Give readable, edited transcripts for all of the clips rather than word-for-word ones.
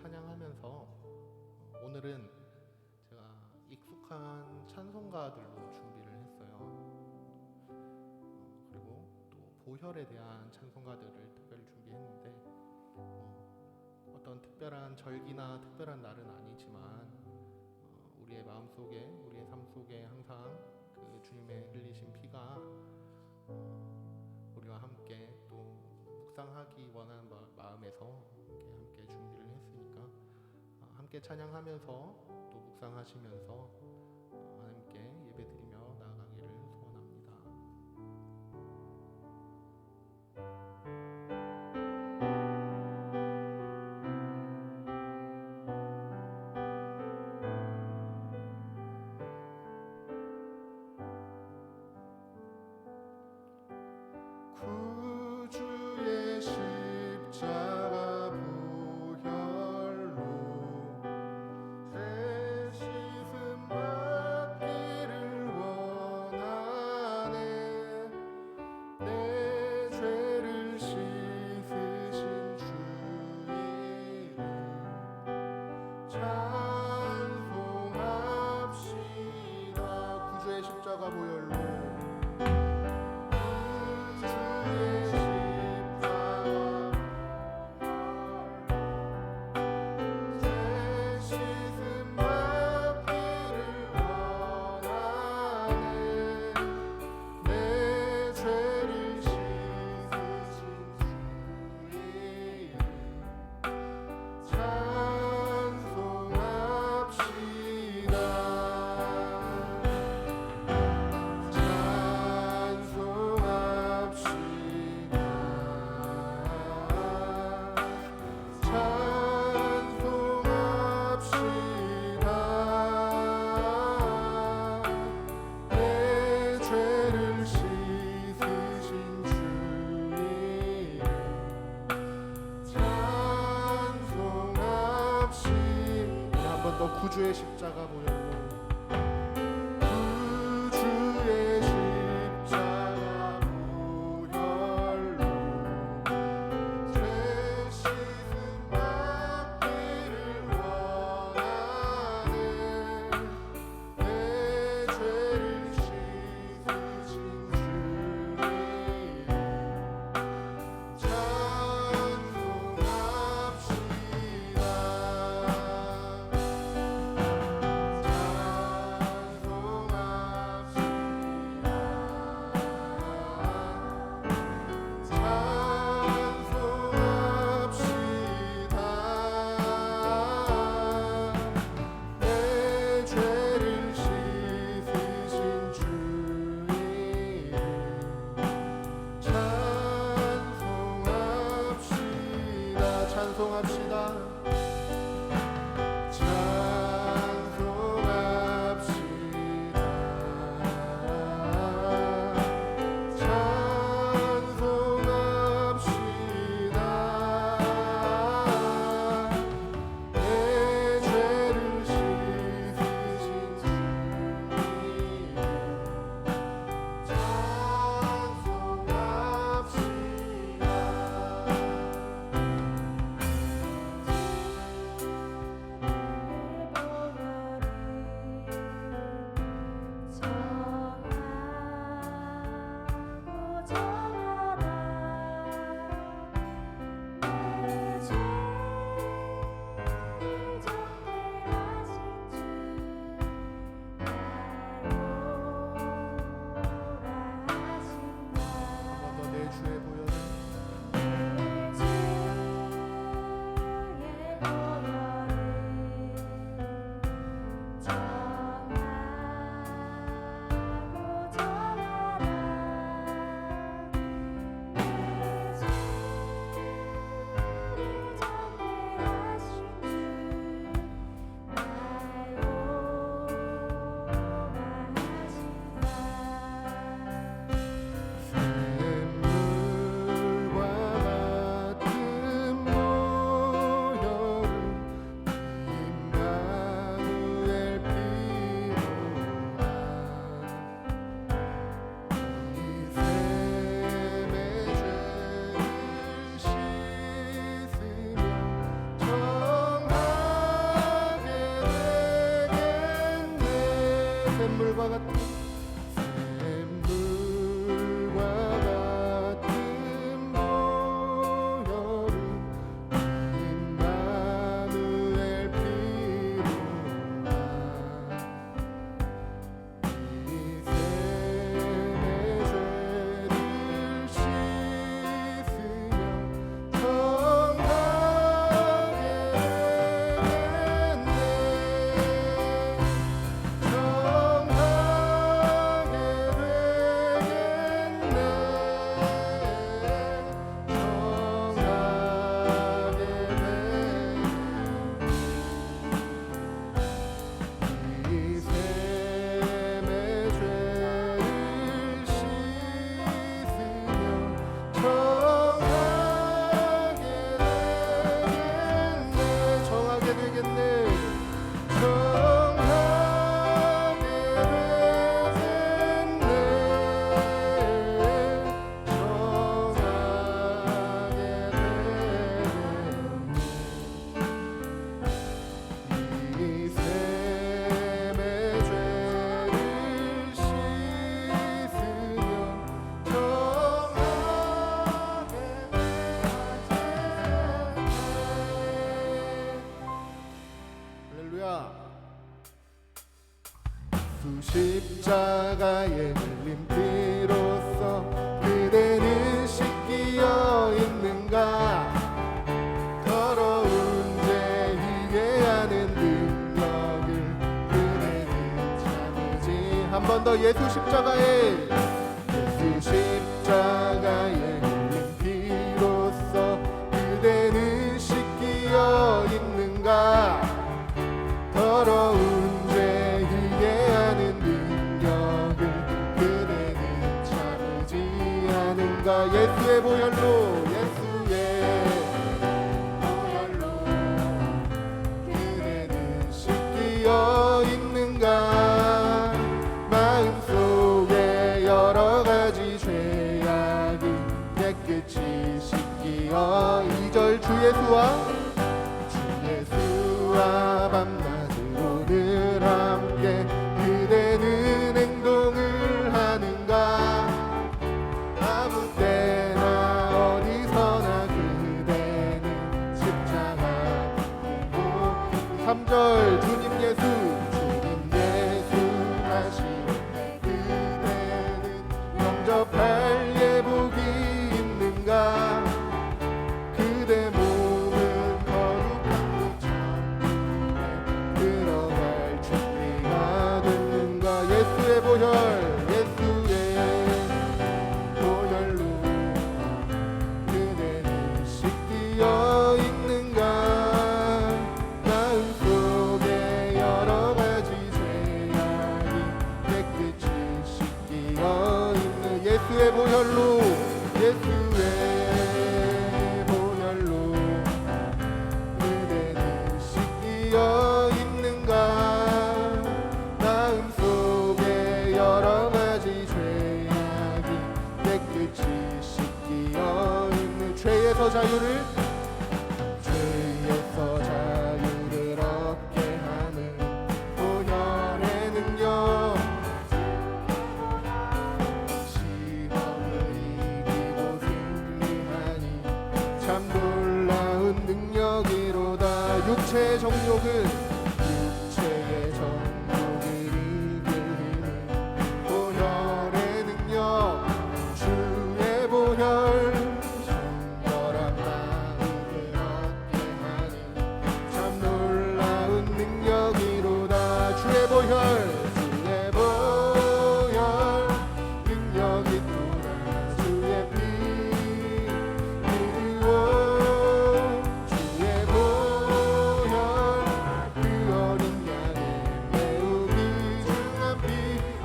찬양하면서 오늘은 제가 익숙한 찬송가들로 준비를 했어요. 그리고 또 보혈에 대한 찬송가들을 특별히 준비했는데 어떤 특별한 절기나 특별한 날은 아니지만 우리의 마음속에, 우리의 삶 속에 항상 그 주님의 흘리신 피가 우리와 함께 또 묵상하기 원하는 마음에서 이렇게 함께 준비를 했으니까 함께 찬양하면서 또 묵상하시면서 하나님께 예배드리며 나아가기를 소원합니다. 구주의 십자가 보혈로 새 씻음 받기를 원하네. 내 죄를 씻으신 주 이름 찬송합시다. 구주의 십자가 보혈로 구주의 십자가 보혈로 구주의 십자가 보혈로 죄 씻음 받기를 원하네. 내 죄를 씻으신 주 이름 찬송합시다. 내 죄를 씻으신 샘물과 같은 십자가에 흘린 피로써 그대는 씻기어 있는가 더러운 죄 회개하는 능력을 그대는 참으지 한 번 더 예수 십자가에 흘린 피로써 그대는 씻기어 있는가 더러운 예수의 보혈로 그대는 씻기어 있는가 마음속에 여러가지 죄악이 깨끗이 씻기어 2절 주 예수와 밤낮으로 늘 함께 그대는 행동을 하는가 아무 때나 어디서나 그대는 십자가 보고 3절 주님 예수 하시네 그대는 영접할 예복이 있는가 그대 몸은 거룩한 천국에 들어갈 준비가 됐는가 예수의 보혈 예수의 보혈로 그대는 씻기어 있는가 마음속에 여러가지 죄악이 깨끗이 씻기어 있는 죄에서 자유를 얻게 하는 보혈의 능력 참 놀라운 능력이로다 육체의 정욕을 이기는 보혈의 능력 주의 보혈 순결한 마음을 얻게 하는 참 놀라운 능력이로다 주의 보혈 능력이 또다 주의 피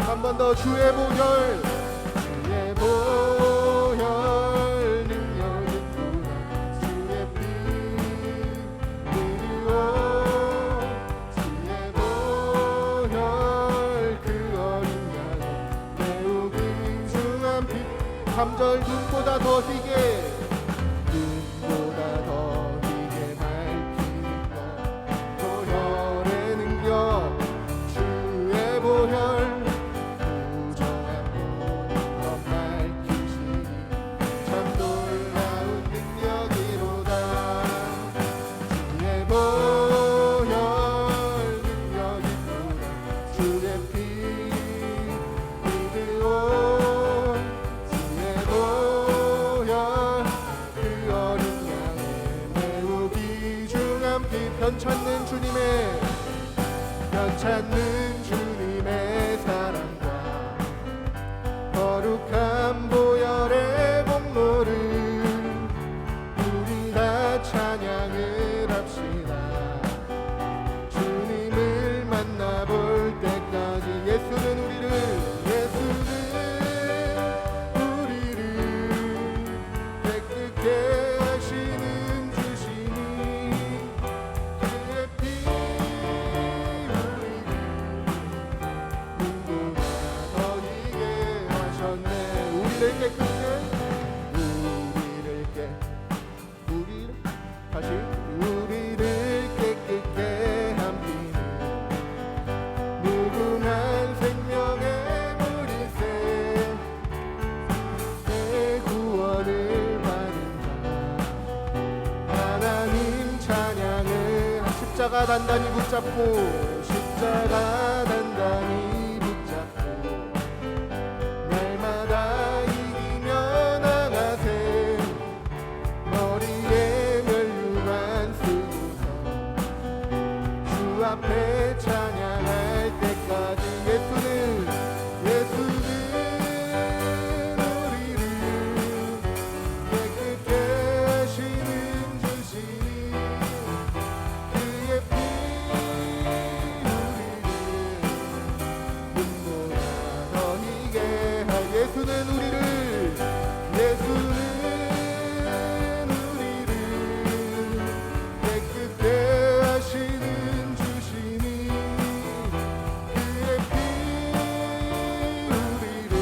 한 번 더 주의 보혈 능력이 또다 주의 피 그리워 주의 보혈 그 어린 양의 매우 귀중한 피 3절 눈보다 더 희게 밝히는 것 보혈의 능력 주의 보혈 찾는 주님의 사랑과 거룩한 보혈의 공로를 우리 다 찬양을 합시다. 주님을 만나볼 때까지 예수는 우리를 깨끗게 하시는 주시니 그의 피 우리를 눈보다 더이게 하셨네. 우리를 깨끗게 함께 무궁한 생명의 무리새 내 구원을 받은 자 하나님 찬양을 십자가 단단히 붙잡고 날마다 이기며 나가세. 머리에 멸류관 쓰고서 주 앞에 찬양할 때까지 예수는 우리를 깨끗게 하시는 주시니 그의 피 우리를 눈보다 더이게 할 예수는 우리를 깨끗게 하시는 주시니 그의 피 우리를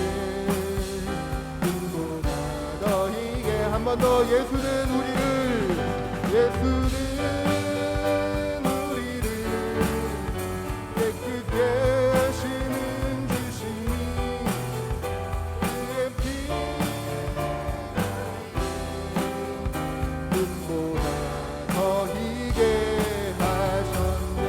눈보다 더이게 한 번 더 예수는 우리를 깨끗게 하시는 주시니 그의 피 눈보다 더이게 하셨네.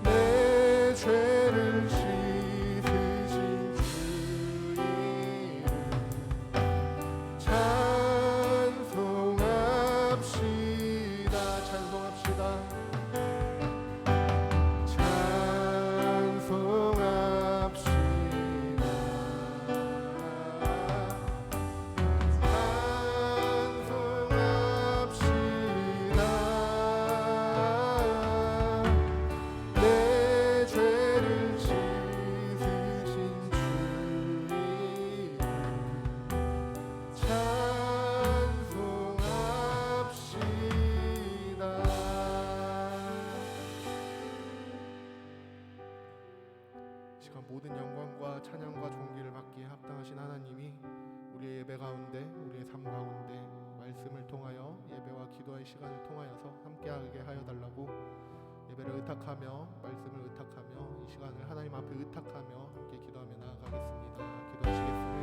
내 죄를 씻으신 주 이름 찬송합시다. 내 죄를 씻으신 주 이름 찬송합시다. 시간 모든 영광과 찬양과 존귀를 받기에 합당하신 하나님이 우리의 예배 가운데, 우리의 삶 가운데 말씀을 통하여 예배와 기도의 시간을 통하여서 함께하게 하여 달라고 예배를 의탁하며 말씀을 의탁하며 이 시간을 하나님 앞에 의탁하며 함께 기도하며 나아가겠습니다. 기도하시겠습니다.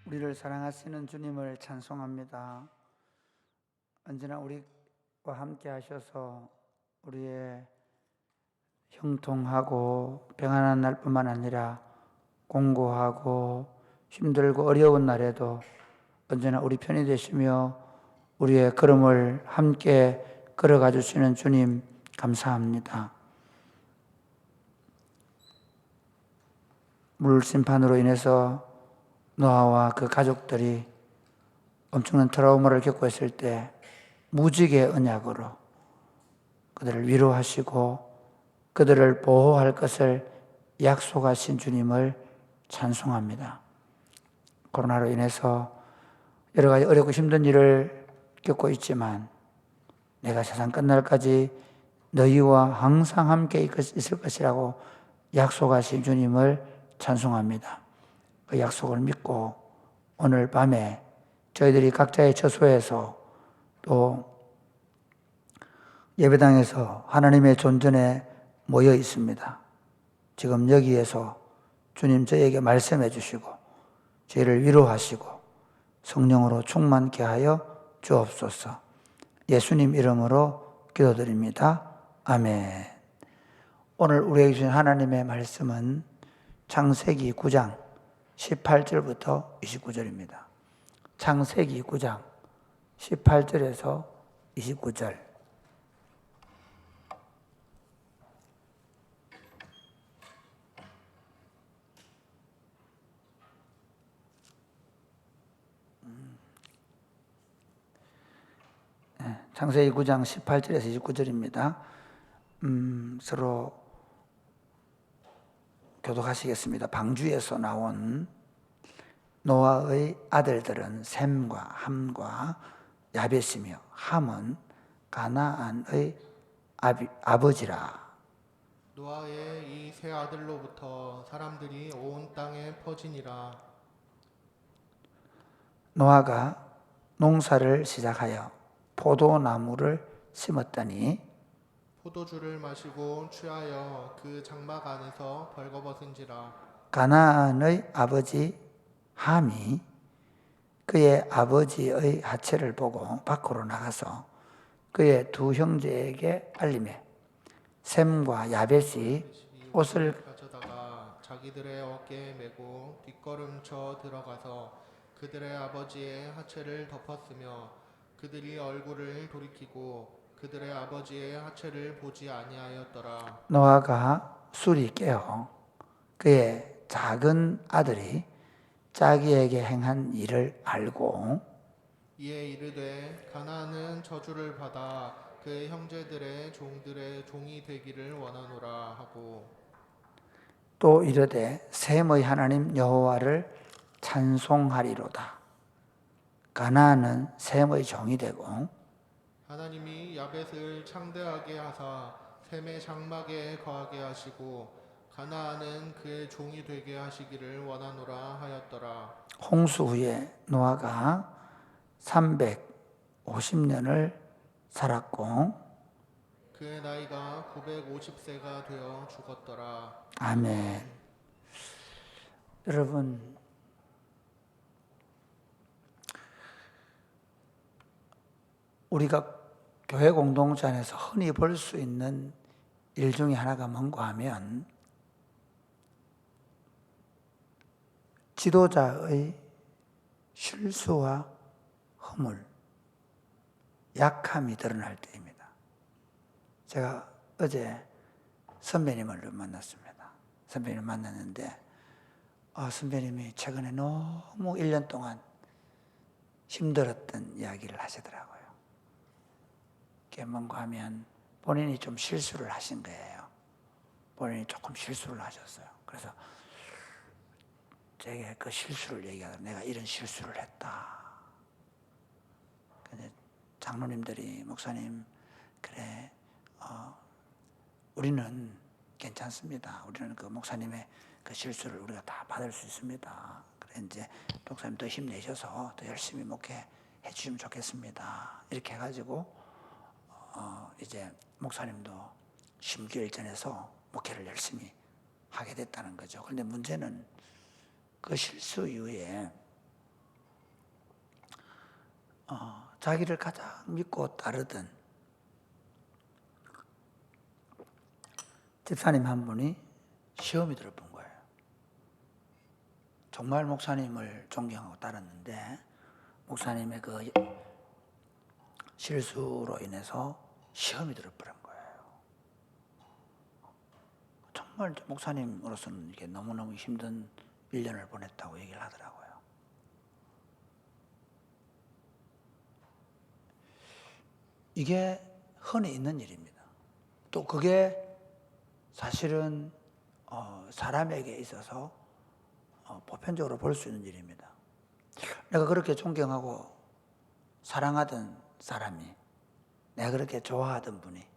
우리를 사랑하시는 주님을 찬송합니다. 언제나 우리와 함께 하셔서 우리의 형통하고 평안한 날뿐만 아니라 공고하고 힘들고 어려운 날에도 언제나 우리 편이 되시며 우리의 걸음을 함께 걸어가 주시는 주님 감사합니다. 물심판으로 인해서 노아와 그 가족들이 엄청난 트라우마를 겪고 있을 때 무지개 언약으로 그들을 위로하시고 그들을 보호할 것을 약속하신 주님을 찬송합니다. 코로나로 인해서 여러 가지 어렵고 힘든 일을 겪고 있지만 내가 세상 끝날까지 너희와 항상 함께 있을 것이라고 약속하신 주님을 찬송합니다. 그 약속을 믿고 오늘 밤에 저희들이 각자의 처소에서 또 예배당에서 하나님의 존전에 모여 있습니다. 지금 여기에서 주님 저에게 말씀해 주시고 저희를 위로하시고 성령으로 충만케 하여 주옵소서. 예수님 이름으로 기도드립니다. 아멘. 오늘 우리에게 주신 하나님의 말씀은 창세기 9장 18절부터 29절입니다. 창세기 9장 18절에서 29절. 창세기 9장 18절에서 29절입니다. 서로 교독하시겠습니다. 방주에서 나온 노아의 아들들은 셈과 함과 야벳이며 함은 가나안의 아버지라. 노아의 이 세 아들로부터 사람들이 온 땅에 퍼지니라. 노아가 농사를 시작하여 포도나무를 심었더니 포도주를 마시고 취하여 그 장막 안에서 벌거벗은지라. 가나안의 아버지 함이 그의 아버지의 하체를 보고 밖으로 나가서 그의 두 형제에게 알리매 셈과 야벳이 옷을 가져다가 자기들의 어깨에 메고 뒷걸음쳐 들어가서 그들의 아버지의 하체를 덮었으며 그들이 얼굴을 돌이키고 그들의 아버지의 하체를 보지 아니하였더라. 노아가 술이 깨어 그의 작은 아들이 자기에게 행한 일을 알고 이에 이르되 가나안은 저주를 받아 그의 형제들의 종들의 종이 되기를 원하노라 하고 또 이르되 셈의 하나님 여호와를 찬송하리로다. 가나안은 셈의 종이 되고 하나님이 야벳을 창대하게 하사 셈의 장막에 거하게 하시고 가나안은 그의 종이 되게 하시기를 원하노라 하였더라. 홍수 후에 노아가 350년을 살았고 그의 나이가 950세가 되어 죽었더라. 아멘. 여러분 우리가 교회 공동체 안에서 흔히 볼 수 있는 일 중에 하나가 뭔가 하면 지도자의 실수와 허물, 약함이 드러날 때입니다. 제가 어제 선배님을 만났습니다. 선배님을 만났는데 선배님이 최근에 너무 1년 동안 힘들었던 이야기를 하시더라고요. 그게 뭔가 하면 본인이 좀 실수를 하신 거예요. 본인이 조금 실수를 하셨어요. 그래서 제게 그 실수를 얘기하다 내가 이런 실수를 했다. 근데 장로님들이 목사님 그래 우리는 괜찮습니다. 우리는 그 목사님의 그 실수를 우리가 다 받을 수 있습니다. 그래 이제 목사님 더 힘내셔서 더 열심히 목회해 주시면 좋겠습니다. 이렇게 해가지고 이제 목사님도 심기일전해서 목회를 열심히 하게 됐다는 거죠. 그런데 문제는 그 실수 이후에 자기를 가장 믿고 따르던 집사님 한 분이 시험이 들어본 거예요. 정말 목사님을 존경하고 따랐는데 목사님의 그 실수로 인해서 시험이 들어버린 거예요. 정말 목사님으로서는 이게 너무너무 힘든 1년을 보냈다고 얘기를 하더라고요. 이게 흔히 있는 일입니다. 또 그게 사실은 사람에게 있어서 보편적으로 볼 수 있는 일입니다. 내가 그렇게 존경하고 사랑하던 사람이, 내가 그렇게 좋아하던 분이,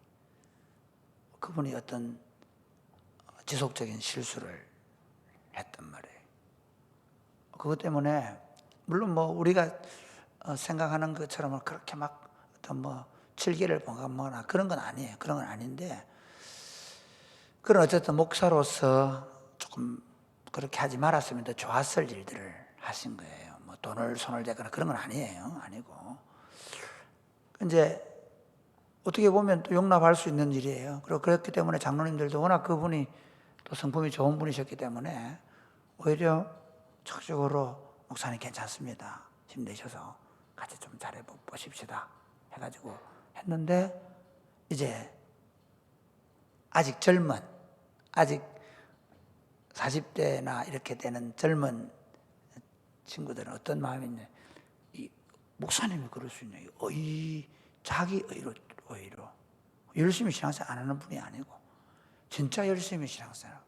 그분이 어떤 지속적인 실수를 했단 말이에요. 그것 때문에 물론 뭐 우리가 생각하는 것처럼 그렇게 막 어떤 뭐 칠기를 범하거나 그런 건 아니에요. 그런 건 아닌데, 그런 어쨌든 목사로서 조금 그렇게 하지 말았으면 더 좋았을 일들을 하신 거예요. 뭐 돈을 손을 대거나 그런 건 아니에요. 아니고. 이제 어떻게 보면 또 용납할 수 있는 일이에요. 그리고 그렇기 때문에 장로님들도 워낙 그분이 또 성품이 좋은 분이셨기 때문에 오히려 적극적으로 목사님 괜찮습니다. 힘내셔서 같이 좀 잘해 보십시다. 해가지고 했는데, 이제 아직 젊은, 아직 40대나 이렇게 되는 젊은 친구들은 어떤 마음이 있냐. 이 목사님이 그럴 수 있냐. 자기 의로 오히려 열심히 신앙생활 안 하는 분이 아니고 진짜 열심히 신앙생활,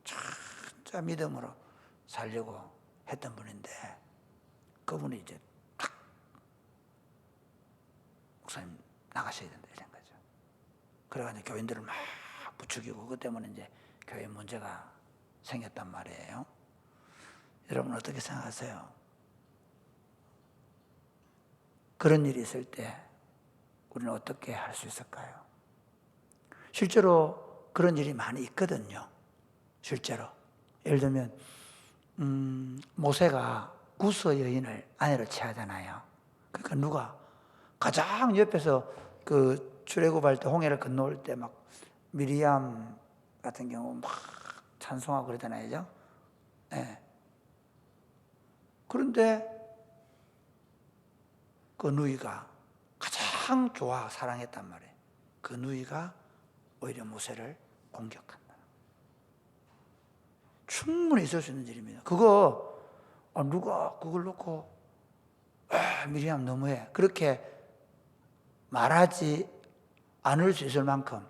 진짜 믿음으로 살려고 했던 분인데, 그분이 이제 딱 목사님 나가셔야 된다 이런 거죠. 그래가지고 교인들을 막 부추기고, 그것 때문에 이제 교회 문제가 생겼단 말이에요. 여러분 어떻게 생각하세요? 그런 일이 있을 때 우리는 어떻게 할 수 있을까요? 실제로 그런 일이 많이 있거든요. 실제로. 예를 들면 모세가 구스 여인을 아내로 취하잖아요. 그러니까 누가 가장 옆에서 그 출애굽할 때 홍해를 건너올 때 막 미리암 같은 경우 막 찬송하고 그러잖아요. 네. 그런데 그 누이가 가장 사랑했단 말이에요. 그 누이가 오히려 모세를 공격한다. 충분히 있을 수 있는 일입니다. 그거 누가 그걸 놓고 미리암 너무해, 그렇게 말하지 않을 수 있을 만큼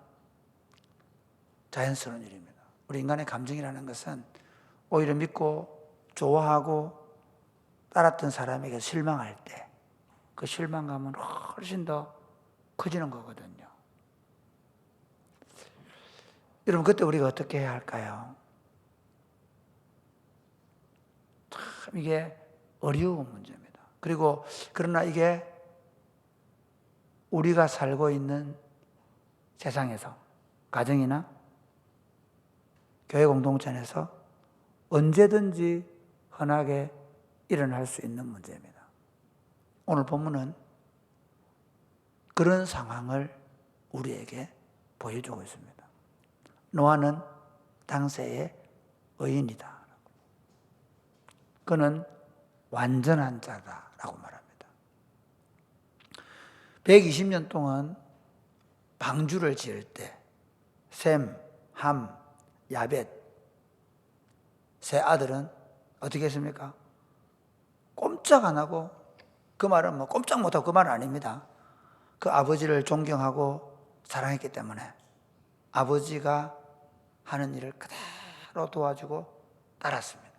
자연스러운 일입니다. 우리 인간의 감정이라는 것은 오히려 믿고 좋아하고 따랐던 사람에게 실망할 때 그 실망감은 훨씬 더 커지는 거거든요. 여러분 그때 우리가 어떻게 해야 할까요? 참 이게 어려운 문제입니다. 그리고 그러나 이게 우리가 살고 있는 세상에서, 가정이나 교회 공동체 안에서 언제든지 흔하게 일어날 수 있는 문제입니다. 오늘 본문은 그런 상황을 우리에게 보여주고 있습니다. 노아는 당세의 의인이다. 그는 완전한 자다라고 말합니다. 120년 동안 방주를 지을 때 셈, 함, 야벳 세 아들은 어떻게 했습니까? 꼼짝 안 하고, 그 말은 뭐 꼼짝 못하고 그 말은 아닙니다. 그 아버지를 존경하고 사랑했기 때문에 아버지가 하는 일을 그대로 도와주고 따랐습니다.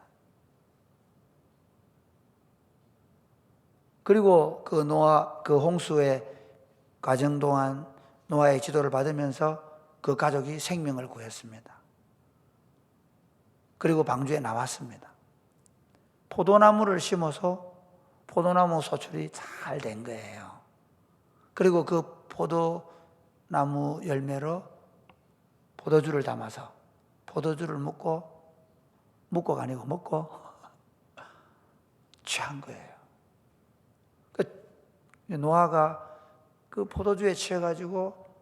그리고 그 홍수의 과정 동안 노아의 지도를 받으면서 그 가족이 생명을 구했습니다. 그리고 방주에 나왔습니다. 포도나무를 심어서 포도나무 소출이 잘 된 거예요. 그리고 그 포도나무 열매로 포도주를 담아서 포도주를 묻고가 아니고 먹고 취한 거예요. 노아가 그 포도주에 취해가지고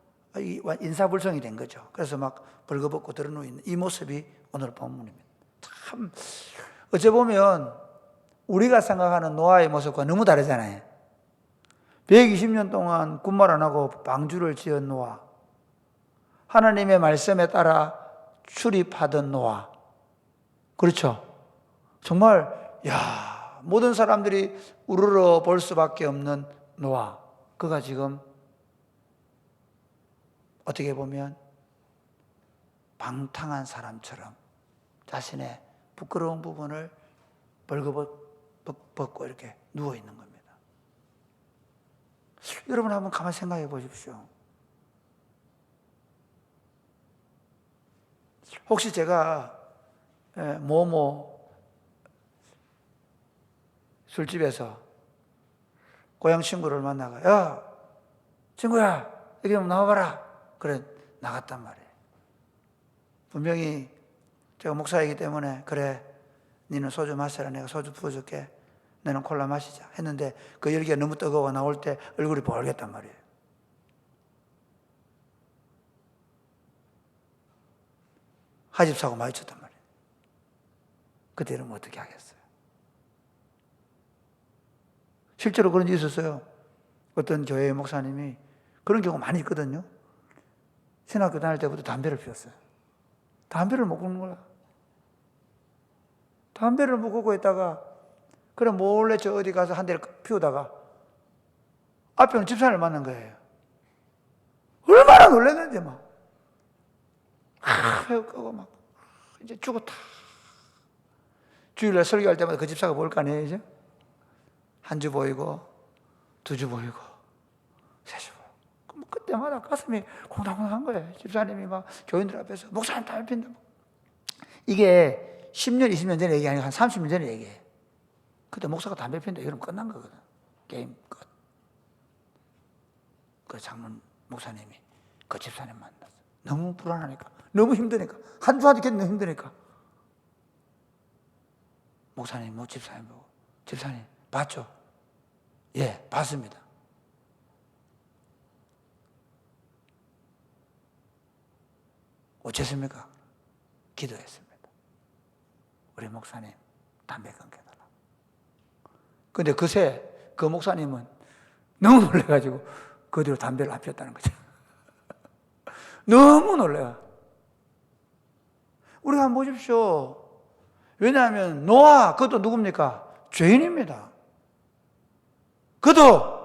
인사불성이 된 거죠. 그래서 막 벌거벗고 드러누워 이 모습이 오늘 본문입니다. 참 어째 보면 우리가 생각하는 노아의 모습과 너무 다르잖아요. 120년 동안 군말 안 하고 방주를 지은 노아, 하나님의 말씀에 따라 출입하던 노아, 그렇죠? 정말 모든 사람들이 우러러 볼 수밖에 없는 노아, 그가 지금 어떻게 보면 방탕한 사람처럼 자신의 부끄러운 부분을 벌거벗고 이렇게 누워 있는 겁니다. 여러분 한번 가만히 생각해 보십시오. 혹시 제가 술집에서 고향 친구를 만나가, 야 친구야 여기 한번 나와봐라, 그래 나갔단 말이에요. 분명히 제가 목사이기 때문에, 그래 너는 소주 마셔라, 내가 소주 부어줄게, 너는 콜라 마시자 했는데, 그 열기가 너무 뜨거워 나올 때 얼굴이 벌갰단 말이에요. 하집 사고 마주쳤단 말이에요. 그때 이러면 어떻게 하겠어요? 실제로 그런 일이 있었어요. 어떤 교회 목사님이, 그런 경우 많이 있거든요. 신학교 다닐 때부터 담배를 피웠어요. 담배를 못 끊는 거야. 담배를 못 끊고 있다가, 그래 몰래 저 어디 가서 한 대를 피우다가 앞에 오는 집사람을 만난 거예요. 얼마나 놀랐는지 막. 끄고 막 이제 죽었다. 주일날 설교할 때마다 그 집사가 볼 거 아니에요, 이제? 한 주 보이고, 두 주 보이고, 세 주 보이고. 그때마다 가슴이 콩닥콩닥한 거예요. 집사님이 막 교인들 앞에서 목사님 담배 핀다. 이게 10년, 20년 전에 얘기 아니고 한 30년 전에 얘기해요. 그때 목사가 담배 핀다 이러면 끝난 거거든. 게임 끝. 그 장로님 목사님이 그 집사님 만났어. 너무 불안하니까, 너무 힘드니까, 한 주 하기 너무 힘드니까. 목사님, 집사님 보고, 집사님 봤죠? 예, 봤습니다. 어쨌습니까? 기도했습니다. 우리 목사님 담배 끊겨달라. 근데 그새 그 목사님은 너무 놀래가지고 그 뒤로 담배를 안 피웠다는 거죠. 너무 놀래요. 우리가 한번 보십시오. 왜냐하면 노아, 그것도 누굽니까? 죄인입니다. 그도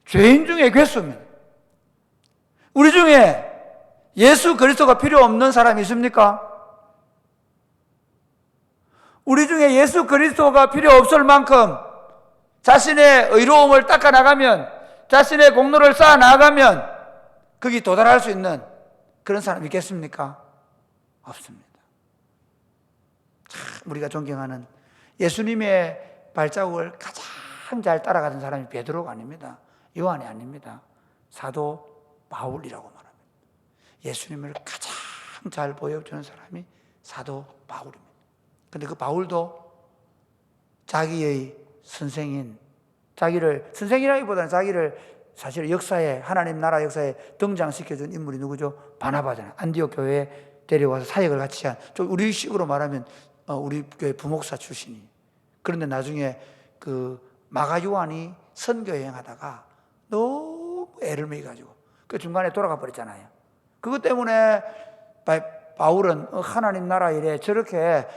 죄인 중에 괴수입니다. 우리 중에 예수 그리스도가 필요 없는 사람이 있습니까? 우리 중에 예수 그리스도가 필요 없을 만큼 자신의 의로움을 닦아나가면, 자신의 공로를 쌓아나가면 거기 도달할 수 있는 그런 사람이 있겠습니까? 없습니다. 참 우리가 존경하는 예수님의 발자국을 가장 잘 따라가는 사람이 베드로가 아닙니다. 요한이 아닙니다. 사도 바울이라고 말합니다. 예수님을 가장 잘 보여주는 사람이 사도 바울입니다. 근데 그 바울도 자기의 선생인, 선생이라기보다는 자기를 사실 역사에, 하나님 나라 역사에 등장시켜준 인물이 누구죠? 바나바잖아요. 안디옥 교회에 데려와서 사역을 같이 한, 좀 우리식으로 말하면 우리 교회 부목사 출신이. 그런데 나중에 그 마가 요한이 선교 여행하다가 너무 애를 먹여가지고 그 중간에 돌아가 버렸잖아요. 그것 때문에 바울은 하나님 나라 일에 저렇게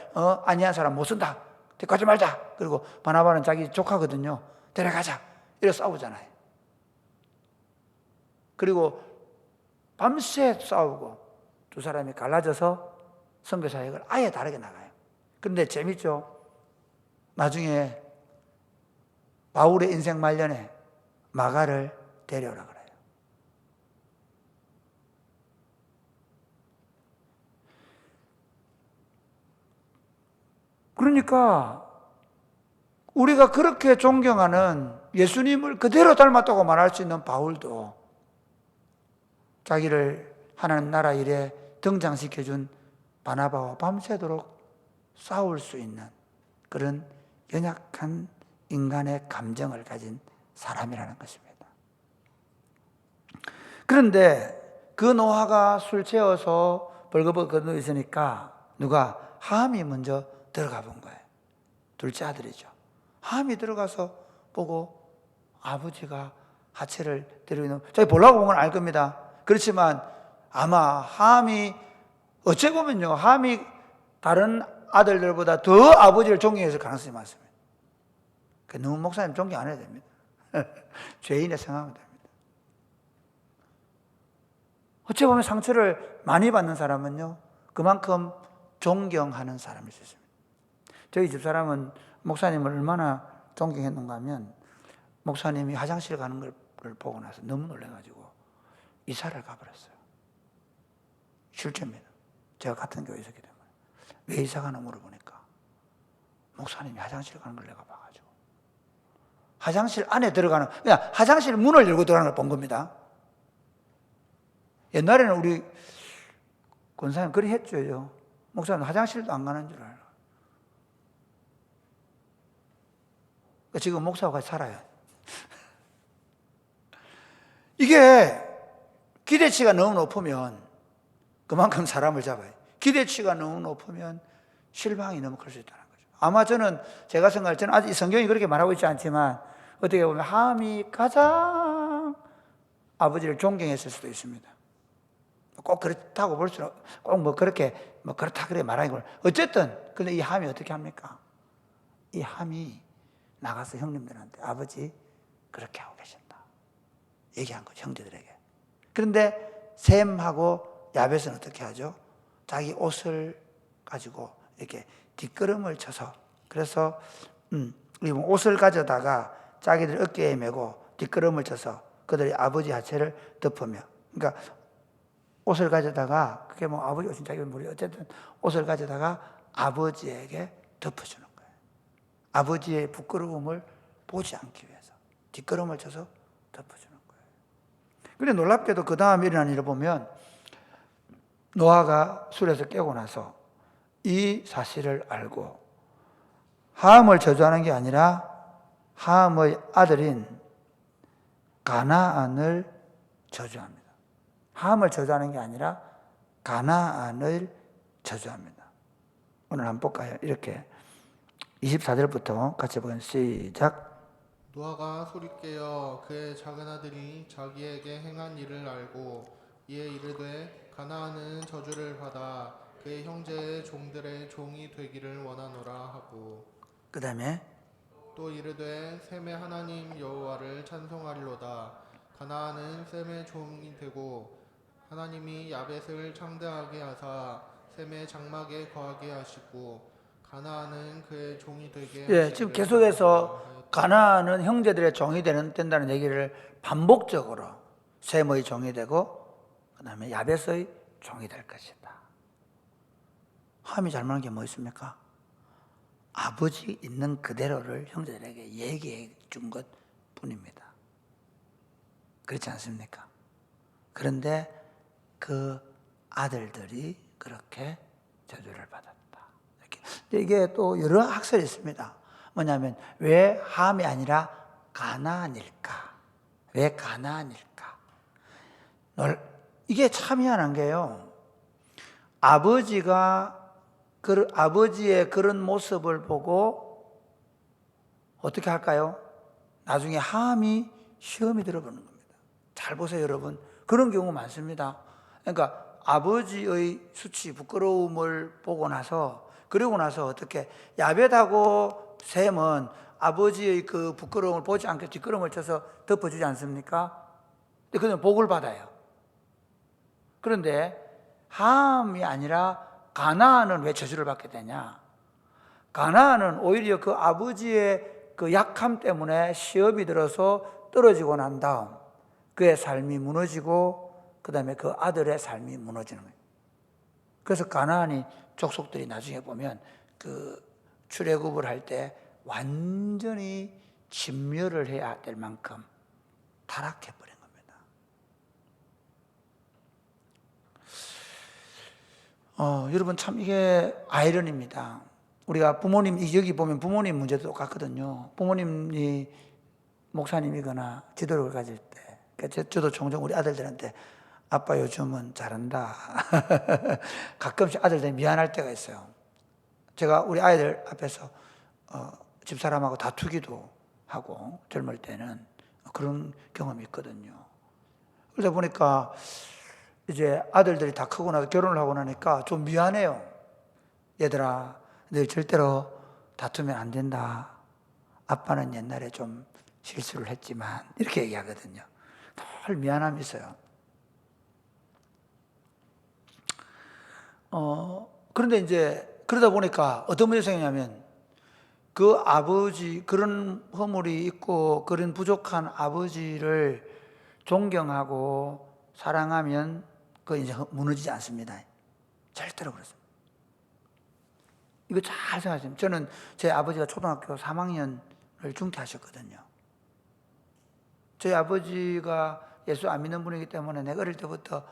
아니한 사람 못 쓴다, 데려가지 말자. 그리고 바나바는 자기 조카거든요. 데려가자. 이래 싸우잖아요. 그리고 밤새 싸우고 두 사람이 갈라져서 선교 사역을 아예 다르게 나가요. 그런데 재밌죠? 나중에 바울의 인생 말년에 마가를 데려오라 그래요. 그러니까 우리가 그렇게 존경하는 예수님을 그대로 닮았다고 말할 수 있는 바울도 자기를 하나님 나라 일에 등장시켜준 바나바와 밤새도록 싸울 수 있는 그런 연약한 인간의 감정을 가진 사람이라는 것입니다. 그런데 그 노아가 술 취해서 벌거벗고 누워 있으니까 누가? 함이 먼저 들어가 본 거예요. 둘째 아들이죠. 함이 들어가서 보고 아버지가 하체를 데리고 있는, 저희 보려고 본 건 알 겁니다. 그렇지만 아마 함이, 어째 보면요, 함이 다른 아들들보다 더 아버지를 존경했을 가능성이 많습니다. 너무 목사님 존경 안 해도 됩니다. 죄인의 생각은 됩니다. 어찌 보면 상처를 많이 받는 사람은요, 그만큼 존경하는 사람일 수 있습니다. 저희 집사람은 목사님을 얼마나 존경했는가 하면, 목사님이 화장실 가는 걸 보고 나서 너무 놀라가지고 이사를 가버렸어요. 실제입니다. 제가 같은 교회에 있었기 때문에. 왜 이사 가나 물어보니까 목사님이 화장실 가는 걸 내가 봐가지고, 화장실 안에 들어가는, 그냥 화장실 문을 열고 들어가는 걸 본 겁니다. 옛날에는 우리 권사님 그리 했죠. 목사님 화장실도 안 가는 줄 알아요. 지금 목사와 같이 살아요. 이게 기대치가 너무 높으면 그만큼 사람을 잡아요. 기대치가 너무 높으면 실망이 너무 클 수 있다는 거죠. 아마 제가 생각할 때는 아직 성경이 그렇게 말하고 있지 않지만, 어떻게 보면 함이 가장 아버지를 존경했을 수도 있습니다. 꼭 그렇다고 볼 수는, 꼭 그렇다 그래 말하는 걸. 어쨌든, 근데 이 함이 어떻게 합니까? 이 함이 나가서 형님들한테 아버지 그렇게 하고 계신다 얘기한 거죠, 형제들에게. 그런데 셈하고 야벳은 어떻게 하죠? 자기 옷을 가지고 이렇게 뒷걸음을 쳐서, 그래서 옷을 가져다가 자기들 어깨에 메고 뒷걸음을 쳐서 그들의 아버지 하체를 덮으며, 그러니까 옷을 가져다가, 그게 뭐 아버지 옷인 자기 모르겠어요. 어쨌든 옷을 가져다가 아버지에게 덮어주는 거예요. 아버지의 부끄러움을 보지 않기 위해서 뒷걸음을 쳐서 덮어주는 거예요. 그런데 놀랍게도 그 다음 일어난 일을 보면, 노아가 술에서 깨고 나서 이 사실을 알고 함을 저주하는 게 아니라 함의 아들인 가나안을 저주합니다. 함을 저주하는 게 아니라 가나안을 저주합니다. 오늘 한번 볼까요? 이렇게 24절부터 같이 보겠습니다. 시작. 노아가 소리깨어 그의 작은 아들이 자기에게 행한 일을 알고 이에 이르되 가나안은 저주를 받아 그의 형제의 종들의 종이 되기를 원하노라 하고, 그 다음에 또 이르되 셈의 하나님 여호와를 찬송하리로다. 가나안은 셈의 종이 되고 하나님이 야벳을 창대하게 하사 셈의 장막에 거하게 하시고 가나안은 그의 종이 되게 하시기를 지금 계속해서 하였다. 가나안은 형제들의 종이 된다는 얘기를 반복적으로, 셈의 종이 되고 그 다음에 야벳의 종이 될 것이다. 함이 잘못한 게 뭐 있습니까? 아버지 있는 그대로를 형제들에게 얘기해 준 것 뿐입니다. 그렇지 않습니까? 그런데 그 아들들이 그렇게 저주를 받았다. 이게 또 여러 학설이 있습니다. 뭐냐면, 왜 함이 아니라 가나안일까? 왜 가나안일까? 이게 참 희한한 게요, 아버지의 그런 모습을 보고 어떻게 할까요? 나중에 함이 시험이 들어보는 겁니다. 잘 보세요, 여러분. 그런 경우 많습니다. 그러니까 아버지의 수치, 부끄러움을 보고 나서, 그리고 나서 어떻게, 야벳하고 셈은 아버지의 그 부끄러움을 보지 않게 뒷걸음을 쳐서 덮어주지 않습니까? 근데 그는 복을 받아요. 그런데 함이 아니라 가나안은 왜 저주를 받게 되냐? 가나안은 오히려 그 아버지의 그 약함 때문에 시험이 들어서 떨어지고 난 다음 그의 삶이 무너지고 그 다음에 그 아들의 삶이 무너지는 거예요. 그래서 가나안이 족속들이 나중에 보면 그 출애굽을 할 때 완전히 진멸을 해야 될 만큼 타락해버린 겁니다. 여러분, 참 이게 아이러니입니다. 우리가 부모님, 여기 보면 부모님 문제도 똑같거든요. 부모님이 목사님이거나 지도력을 가질 때, 저도 종종 우리 아들들한테 아빠 요즘은 잘한다. 가끔씩 아들들이 미안할 때가 있어요. 제가 우리 아이들 앞에서 집사람하고 다투기도 하고 젊을 때는 그런 경험이 있거든요. 그러다 보니까 이제 아들들이 다 크고 나서 결혼을 하고 나니까 좀 미안해요. 얘들아, 너희 절대로 다투면 안 된다. 아빠는 옛날에 좀 실수를 했지만 이렇게 얘기하거든요. 늘 미안함이 있어요. 그런데 이제 그러다 보니까 어떤 문제가 생기냐면 그 아버지, 그런 허물이 있고 그런 부족한 아버지를 존경하고 사랑하면 그 이제 무너지지 않습니다. 절대로 그렇습니다. 이거 잘 생각하시면, 저는 제 아버지가 초등학교 3학년을 중퇴하셨거든요. 저희 아버지가 예수 안 믿는 분이기 때문에 내가 어릴 때부터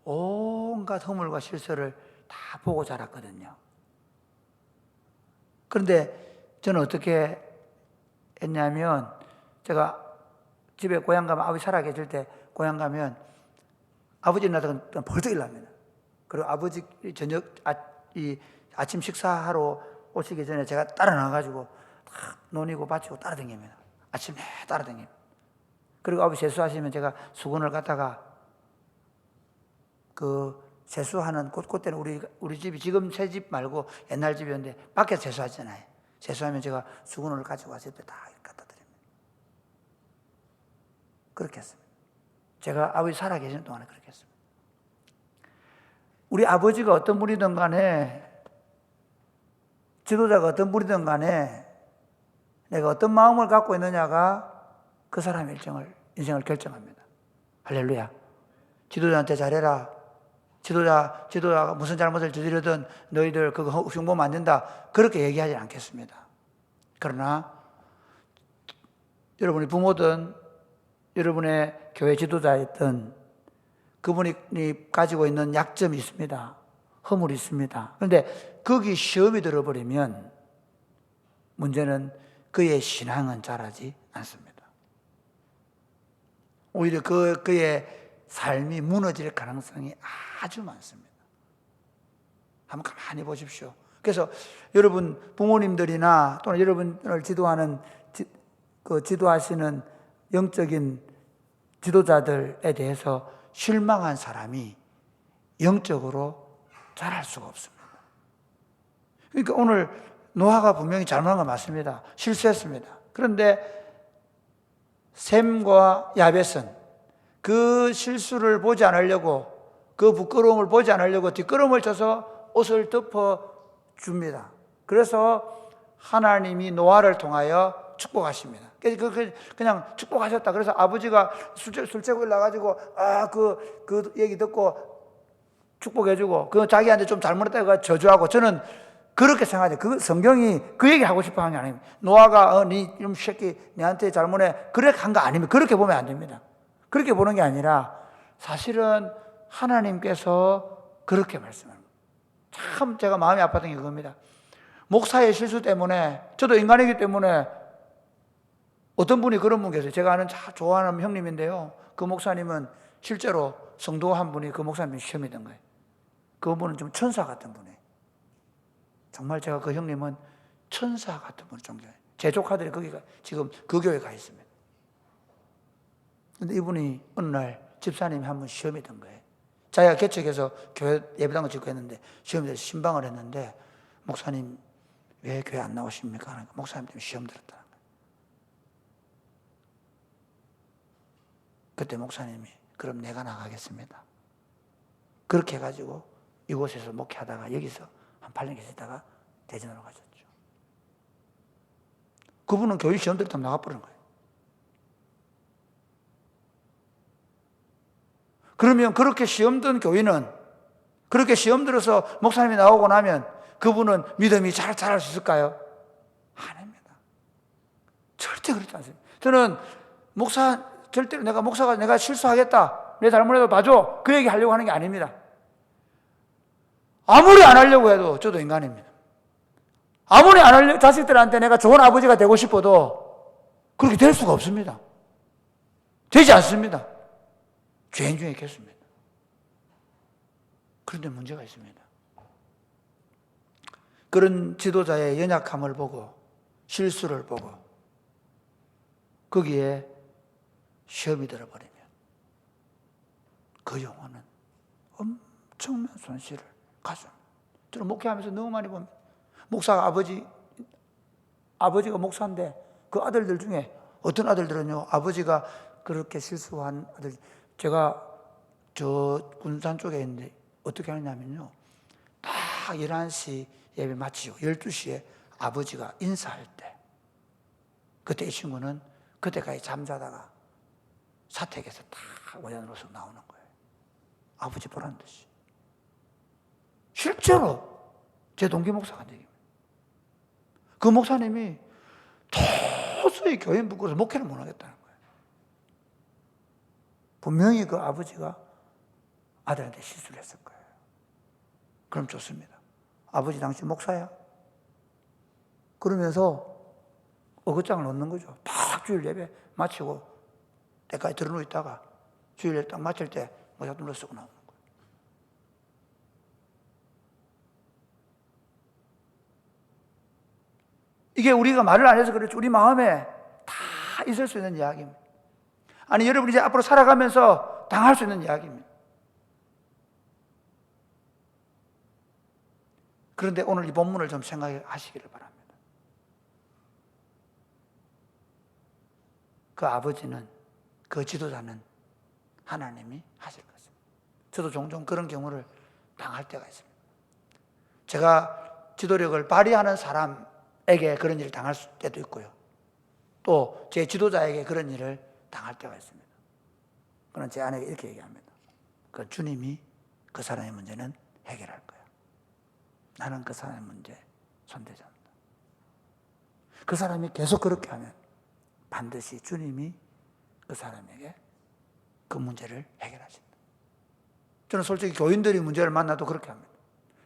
온갖 허물과 실수를 다 보고 자랐거든요. 그런데 저는 어떻게 했냐면, 제가 집에 고향 가면, 아버지 살아 계실 때 고향 가면 아버지 일어나다가 벌떡 일어납니다. 그리고 아버지 아침 식사하러 오시기 전에 제가 따라 나가가지고 탁 논이고 밭이고 따라다닙니다. 아침에 따라다닙니다. 그리고 아버지 세수하시면 제가 수건을 갖다가 그 세수하는 그때는 우리 집이 지금 새 집 말고 옛날 집이었는데 밖에 세수하잖아요. 세수하면 제가 수건을 가지고 와서 옆에 다 갖다 드립니다. 그렇게 했습니다. 제가 아버지 살아 계시는 동안에 그렇게 했습니다. 우리 아버지가 어떤 분이든 간에, 지도자가 어떤 분이든 간에 내가 어떤 마음을 갖고 있느냐가 그 사람의 인생을 결정합니다. 할렐루야. 지도자한테 잘해라. 지도자가 무슨 잘못을 저지르든 너희들 그거 흉보면 안 된다. 그렇게 얘기하지 않겠습니다. 그러나 여러분이 부모든 여러분의 교회 지도자였든 그분이 가지고 있는 약점이 있습니다. 허물이 있습니다. 그런데 거기 시험이 들어버리면 문제는 그의 신앙은 자라지 않습니다. 오히려 그의 삶이 무너질 가능성이 아주 많습니다. 한번 가만히 보십시오. 그래서 여러분 부모님들이나 또는 여러분을 지도하시는 영적인 지도자들에 대해서 실망한 사람이 영적으로 자랄 수가 없습니다. 그러니까 오늘 노아가 분명히 잘못한 건 맞습니다. 실수했습니다. 그런데 셈과 야벳은 그 실수를 보지 않으려고, 그 부끄러움을 보지 않으려고 뒷걸음을 쳐서 옷을 덮어줍니다. 그래서 하나님이 노아를 통하여 축복하십니다. 그냥 축복하셨다. 그래서 아버지가 술 취고 일어나가지고 그 얘기 듣고 축복해주고, 그 자기한테 좀 잘못했다가 저주하고, 저는 그렇게 생각해요. 그 성경이 그 얘기 하고 싶어 하는 게 아닙니다. 노아가 니 이놈 새끼 내한테 잘못해 그렇게 한 거 아닙니다. 그렇게 보면 안 됩니다. 그렇게 보는 게 아니라 사실은 하나님께서 그렇게 말씀합니다. 참 제가 마음이 아팠던 게 그겁니다. 목사의 실수 때문에, 저도 인간이기 때문에 어떤 분이 그런 분 계세요. 제가 아는 좋아하는 형님인데요, 그 목사님은 실제로 성도 한 분이 그 목사님이 시험이 된 거예요. 그분은 좀 천사 같은 분이에요. 정말 제가 그 형님은 천사 같은 분을 존경해요. 제 조카들이 거기가 지금 그 교회에 가 있습니다. 그런데 이분이 어느 날 집사님이 한 번 시험이 된 거예요. 자기가 개척해서 교회 예배당을 짓고 했는데 시험이 돼서 신방을 했는데, 목사님 왜 교회 안 나오십니까? 그러니까 목사님 때문에 시험 들었다는 거예요. 그때 목사님이 그럼 내가 나가겠습니다. 그렇게 해가지고 이곳에서 목회하다가 여기서 한 8년 계시다가 대전으로 가셨죠. 그분은 교회 시험 들었다고 나가버린 거예요. 그러면 그렇게 시험 든 교인은, 그렇게 시험 들어서 목사님이 나오고 나면 그분은 믿음이 잘 자랄 수 있을까요? 아닙니다. 절대 그렇지 않습니다. 저는 절대로 내가 실수하겠다, 내 잘못해도 봐줘, 그 얘기 하려고 하는 게 아닙니다. 아무리 안 하려고 해도 저도 인간입니다. 아무리 안 하려고, 자식들한테 내가 좋은 아버지가 되고 싶어도 그렇게 될 수가 없습니다. 되지 않습니다. 죄인 중에 있겠습니다. 그런데 문제가 있습니다. 그런 지도자의 연약함을 보고, 실수를 보고, 거기에 시험이 들어버리면 그 영혼은 엄청난 손실을 가져옵니다. 저는 목회하면서 너무 많이 봅니다. 목사가 아버지가 목사인데 그 아들들 중에 어떤 아들들은요, 아버지가 그렇게 실수한 아들, 제가 저 군산 쪽에 있는데 어떻게 하느냐면요, 다 딱 11시 예배 마치고 12시에 아버지가 인사할 때, 그때 이 친구는 그때까지 잠자다가 사택에서 딱 오전으로서 나오는 거예요. 아버지 보란 듯이. 실제로 제 동기 목사가 한 얘기입니다. 그 목사님이 도저히 교인 부끄러워서 목회를 못 하겠다는 거예요. 분명히 그 아버지가 아들한테 실수를 했을 거예요. 그럼 좋습니다. 아버지 당신 목사야? 그러면서 어긋장을 놓는 거죠. 딱 주일 예배 마치고 때까지 들어누워 있다가 주일 예배 딱 마칠 때 모자 눌러 쓰고 나오는 거예요. 이게 우리가 말을 안 해서 그렇지 우리 마음에 다 있을 수 있는 이야기입니다. 아니 여러분이 이제 앞으로 살아가면서 당할 수 있는 이야기입니다. 그런데 오늘 이 본문을 좀 생각하시기를 바랍니다. 그 아버지는, 그 지도자는 하나님이 하실 것입니다. 저도 종종 그런 경우를 당할 때가 있습니다. 제가 지도력을 발휘하는 사람에게 그런 일을 당할 때도 있고요. 또 제 지도자에게 그런 일을 당할 때가 있습니다. 그는 제 아내에게 이렇게 얘기합니다. 그 주님이 그 사람의 문제는 해결할 거야. 나는 그 사람의 문제 손대지 않는다. 그 사람이 계속 그렇게 하면 반드시 주님이 그 사람에게 그 문제를 해결하신다. 저는 솔직히 교인들이 문제를 만나도 그렇게 합니다.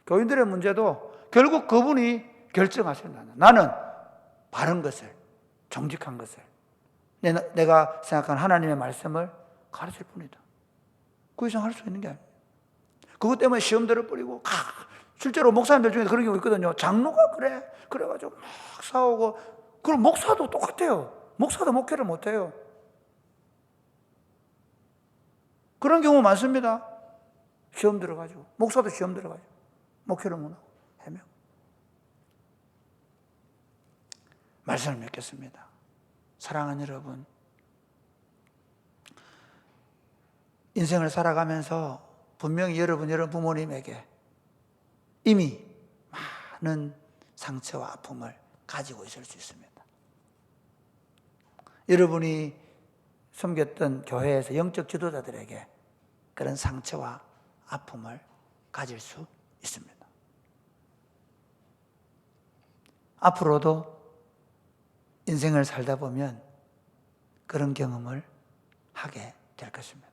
교인들의 문제도 결국 그분이 결정하신다. 나는 바른 것을, 정직한 것을, 내가 생각하는 하나님의 말씀을 가르칠 뿐이다. 그 이상 할 수 있는 게 아니에요. 그것 때문에 시험들을 뿌리고, 실제로 목사님들 중에 그런 경우 있거든요. 장로가 그래가지고 막 싸우고, 그럼 목사도 똑같아요. 목사도 목회를 못해요. 그런 경우 많습니다. 시험 들어가지고, 목사도 시험 들어가지고, 목회를 못하고, 해명. 말씀을 맺겠습니다. 사랑하는 여러분, 인생을 살아가면서 분명히 여러분 부모님에게 이미 많은 상처와 아픔을 가지고 있을 수 있습니다. 여러분이 섬겼던 교회에서 영적 지도자들에게 그런 상처와 아픔을 가질 수 있습니다. 앞으로도 인생을 살다 보면 그런 경험을 하게 될 것입니다.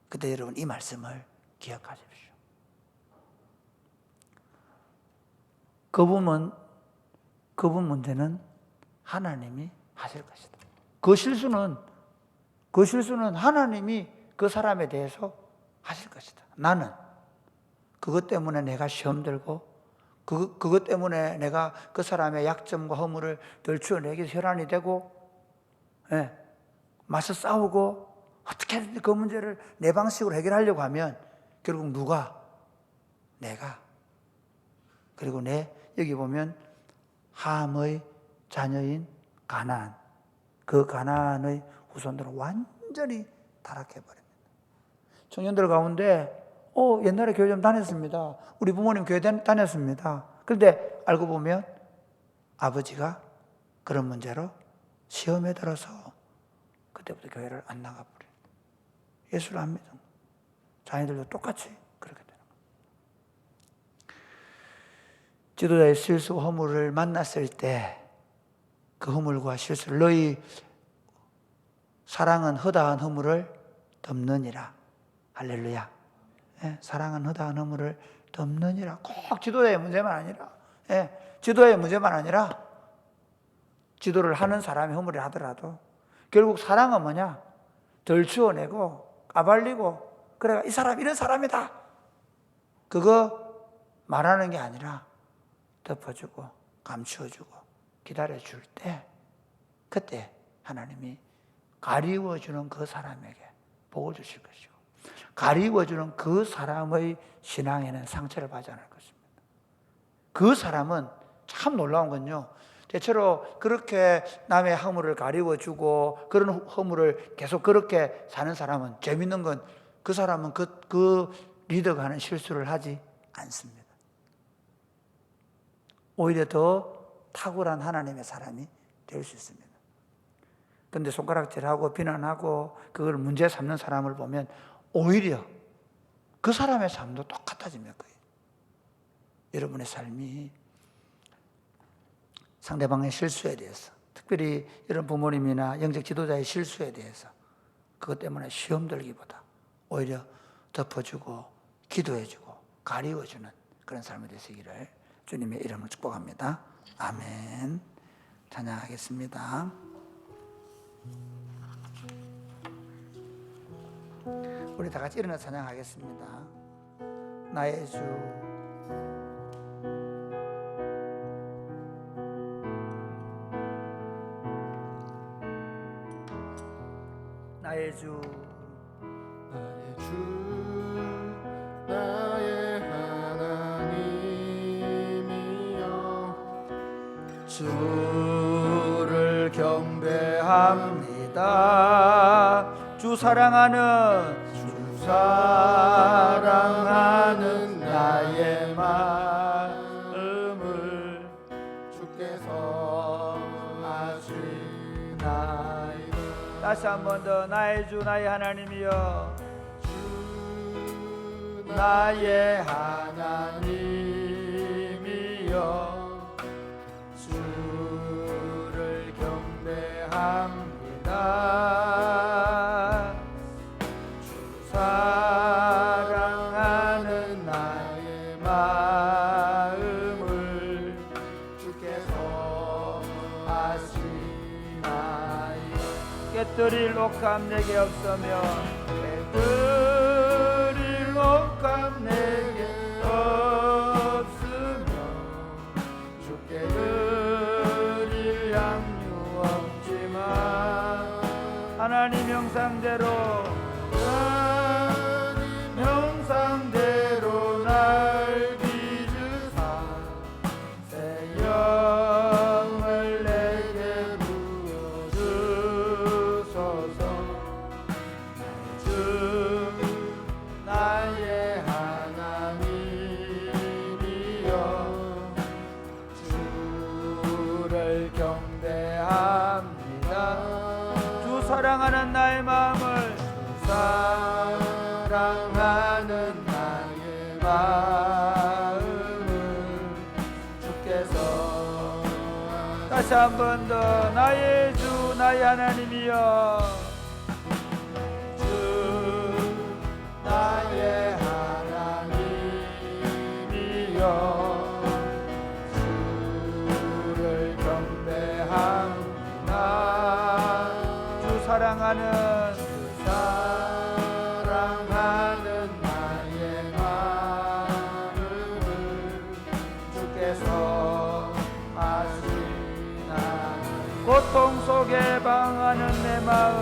그때 여러분 이 말씀을 기억하십시오. 그분 문제는 하나님이 하실 것이다. 그 실수는 하나님이 그 사람에 대해서 하실 것이다. 나는 그것 때문에 내가 시험 들고 그것 때문에 내가 그 사람의 약점과 허물을 들추어내기 혈안이 되고 맞서 싸우고 어떻게든 그 문제를 내 방식으로 해결하려고 하면 결국 누가? 내가. 그리고 여기 보면 함의 자녀인 가나안, 그 가나안의 후손들은 완전히 타락해버립니다. 청년들 가운데 옛날에 교회 좀 다녔습니다. 우리 부모님 교회 다녔습니다. 그런데 알고 보면 아버지가 그런 문제로 시험에 들어서 그때부터 교회를 안 나가버려요. 예수를 안 믿은 자녀들도 똑같이 그렇게 되는 거예요. 지도자의 실수 허물을 만났을 때 그 허물과 실수를 너희 사랑은 허다한 허물을 덮느니라. 할렐루야. 사랑은 허다한 허물을 덮느니라. 꼭 지도자의 문제만 아니라 지도자의 문제만 아니라 지도를 하는 사람이 허물을 하더라도 결국 사랑은 뭐냐? 덜 치워내고 까발리고 그래 이 사람 이런 사람이다. 그거 말하는 게 아니라 덮어주고 감추어주고 기다려줄 때 그때 하나님이 가리워주는 그 사람에게 복을 주실 것이고 가리워주는 그 사람의 신앙에는 상처를 받지 않을 것입니다. 그 사람은 참 놀라운 건요. 대체로 그렇게 남의 허물을 가리워주고 그런 허물을 계속 그렇게 사는 사람은 재밌는 건 그 사람은 그 리더가 하는 실수를 하지 않습니다. 오히려 더 탁월한 하나님의 사람이 될 수 있습니다. 그런데 손가락질하고 비난하고 그걸 문제 삼는 사람을 보면 오히려 그 사람의 삶도 똑같아집니다. 여러분의 삶이 상대방의 실수에 대해서, 특별히 이런 부모님이나 영적 지도자의 실수에 대해서 그것 때문에 시험 들기보다 오히려 덮어주고 기도해주고 가리워주는 그런 삶이 되시기를 주님의 이름으로 축복합니다. 아멘. 찬양하겠습니다. 우리 다 같이 일어나 찬양하겠습니다. 나의 주, 나의 주, 나의 주 나의 하나님이여 주를 경배합니다. 주 사랑하는 나의 마음을 주께서 아시나이다. 다시 한 번 더. 나의 주 나의 하나님이여, 주 나의 하나님이여, 주를 경배합니다. 주 사랑하는 나의 마음을 주께서 아시나이다. 깨뜨릴 옥합 내게 없으며, 깨뜨릴 옥합 내게 없으며, 주께 드릴 양유 없지만 하나님 형상대로 날 빚으사 새 영을 내게 부어주소서. 주 나의 하나님이여, 주를 경배합니다. 주 사랑하는 나의 마음을, 사랑하는 나의 마음을 주께서. 다시 한 번 더. 나의 주 나의 하나님이여, 주 나의 하나님이여, 주를 경배합니다. 주 사랑하는 나의 마음을 주께서 아시나이다. 고통 속에 방하는 내 마음,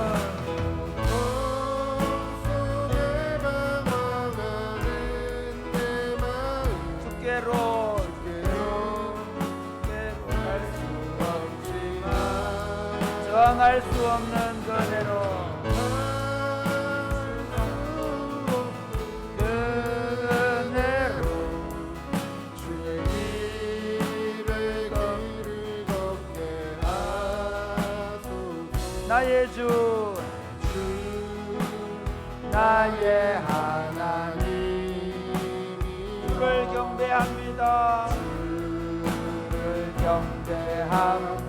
주께로 갈 수 없지만 저항할 수 없는 그대로 주의 길을 걷게 하소서. 나의 주 나의 하나님이여 주를 경배합니다. 주를 경배합니다.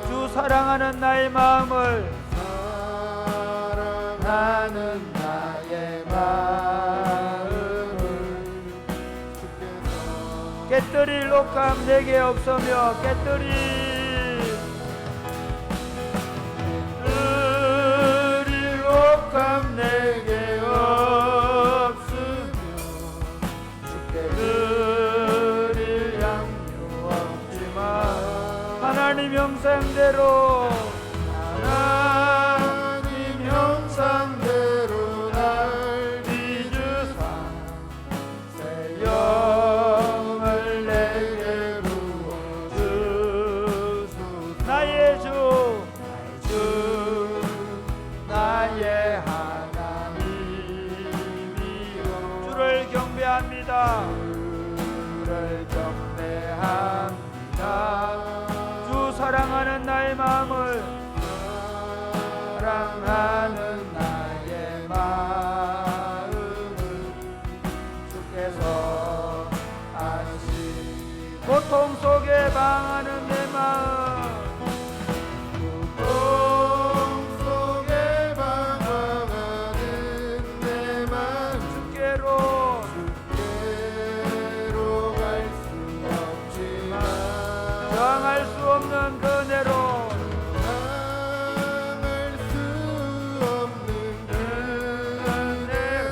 주 사랑하는 나의 마음을, 사랑하는 나의 마음을 주께서 깨뜨릴 옥합 내게 없으며, 깨뜨릴 옥합 내게 없으며, 주께 드릴 양유 없지만 하나님 형상대로 날 빚으사 새 영을 내게 부어주소서. 나의 주 나의 하나님이여, 주를 경배합니다. 주를 경배 사랑하는 나의 마음을 사랑하는 나의 마음을 주께서 아시고 고통 속에 방하는 내 마음 고통 속에 방황하는 내 마음 주께로 갈 수 없지만 저항할 수 없는 그네로 당할 수 없는 그대로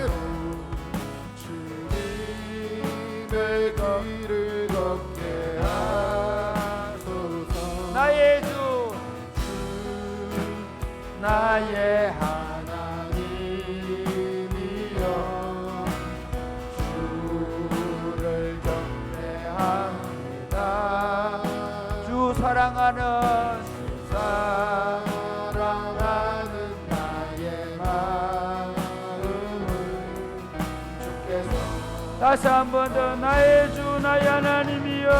주님의 길을 걷게 하소서. 나의 주 나의 하나님이여 주를 경배합니다. 주 사랑하는 사랑하는 나의 마음을 주께서 다시 한 번 더 나의 주 나의 하나님이여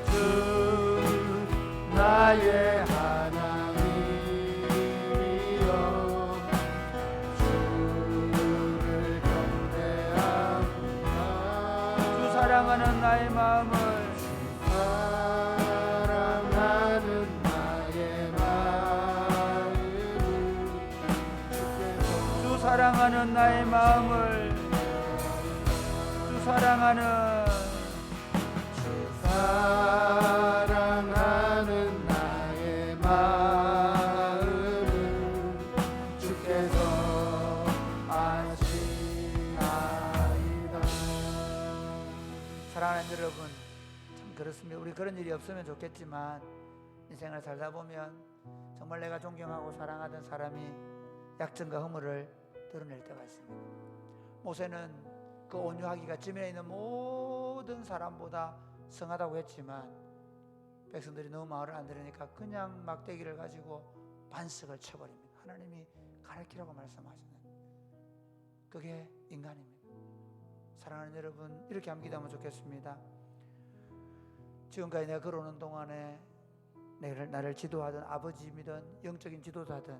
주 나의 하나님이여 주를 경배합니다. 주 사랑하는 나의 마음을 사랑하는 나의 마음을 주께서 주 사랑하는 나의 마음을 주 사랑하는 사랑하는 나의 마음을 주께서 아시나이다. 사랑하는 여러분, 참 그렇습니다. 우리 그런 일이 없으면 좋겠지만 인생을 살다 보면 정말 내가 존경하고 사랑하던 사람이 약점과 허물을 드러낼 때가 있습니다. 모세는 그 온유하기가 지면에 있는 모든 사람보다 성하다고 했지만 백성들이 너무 마음을 안 들으니까 그냥 막대기를 가지고 반석을 쳐버립니다. 하나님이 가르치라고 말씀하시는 그게 인간입니다. 사랑하는 여러분, 이렇게 한번 기도하면 좋겠습니다. 지금까지 내가 걸어오는 동안에 나를 지도하던 아버지이든 영적인 지도자든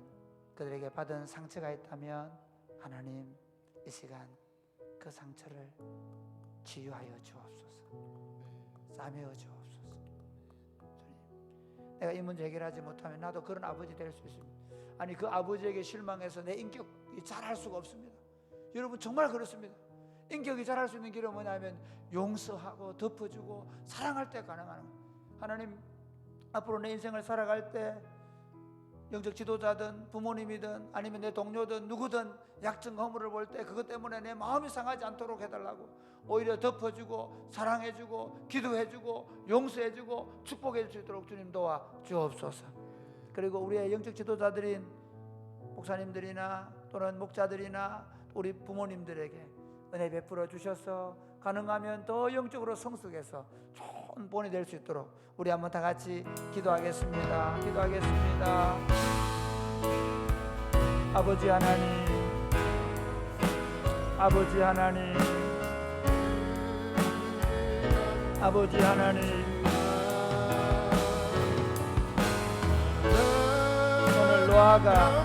그들에게 받은 상처가 있다면 하나님 이 시간 그 상처를 치유하여 주옵소서. 싸매어 주옵소서. 주님, 내가 이 문제 해결하지 못하면 나도 그런 아버지 될 수 있습니다. 아니 그 아버지에게 실망해서 내 인격이 자랄 수가 없습니다. 여러분 정말 그렇습니다. 인격이 자랄 수 있는 길은 뭐냐면 용서하고 덮어주고 사랑할 때 가능한 거예요. 하나님 앞으로 내 인생을 살아갈 때 영적 지도자든 부모님이든 아니면 내 동료든 누구든 약점과 허물을 볼 때 그것 때문에 내 마음이 상하지 않도록 해달라고 오히려 덮어주고 사랑해주고 기도해주고 용서해주고 축복해줄 수 있도록 주님 도와 주옵소서. 그리고 우리의 영적 지도자들인 목사님들이나 또는 목자들이나 우리 부모님들에게 은혜 베풀어 주셔서 가능하면 더 영적으로 성숙해서 좋은 본이 될 수 있도록 우리 한번 다 같이 기도하겠습니다. 기도하겠습니다. 아버지 하나님, 아버지 하나님, 아버지 하나님, 오늘 노아가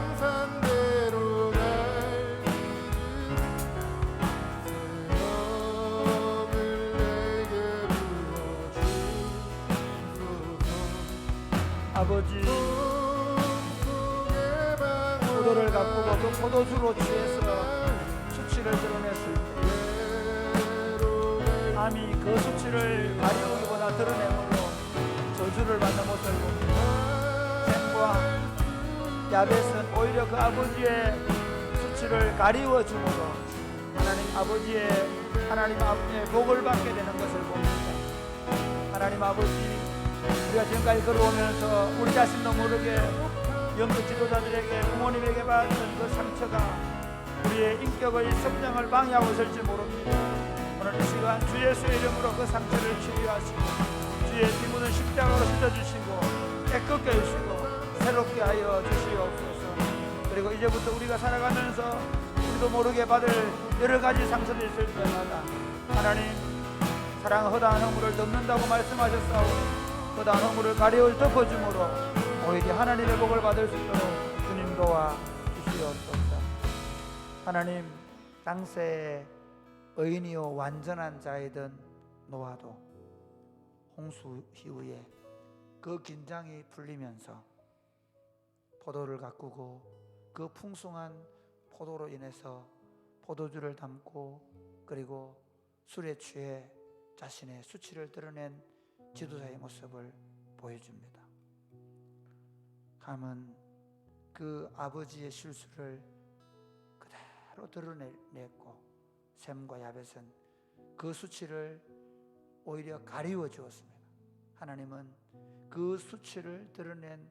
아버지 포도를 가꾸고 그 포도주로 취해서 수치를 드러냈을 때 감히 그 수치를 가리우기보다 드러내므로 저주를 받는 모습을 봅니다. 샘과 야벳은 오히려 그 아버지의 수치를 가리워 주므로 하나님 아버지의 복을 받게 되는 것을 봅니다. 하나님 아버지, 우리가 지금까지 걸어오면서 우리 자신도 모르게 영적 지도자들에게 부모님에게 받은 그 상처가 우리의 인격의 성장을 방해하고 있을지 모릅니다. 오늘 이 시간 주 예수의 이름으로 그 상처를 치유하시고 주의 뒷문을 십자가로 씻어주시고 깨끗게 해주시고 새롭게 하여 주시옵소서. 그리고 이제부터 우리가 살아가면서 우리도 모르게 받을 여러 가지 상처들이 있을 때마다 하나님 사랑 허다한 허물을 덮는다고 말씀하셨사오니 허다한 허물을 가리울 덮어줌으로 오히려 하나님의 복을 받을 수 있도록 주님 도와 주시옵소서. 하나님, 당세에 의인이요 완전한 자이던 노아도 홍수 이후에 그 긴장이 풀리면서 포도를 가꾸고 그 풍성한 포도로 인해서 포도주를 담고 그리고 술에 취해 자신의 수치를 드러낸 지도자의 모습을 보여줍니다. 함은 그 아버지의 실수를 그대로 드러냈고 셈과 야벳은 그 수치를 오히려 가리워 주었습니다. 하나님은 그 수치를 드러낸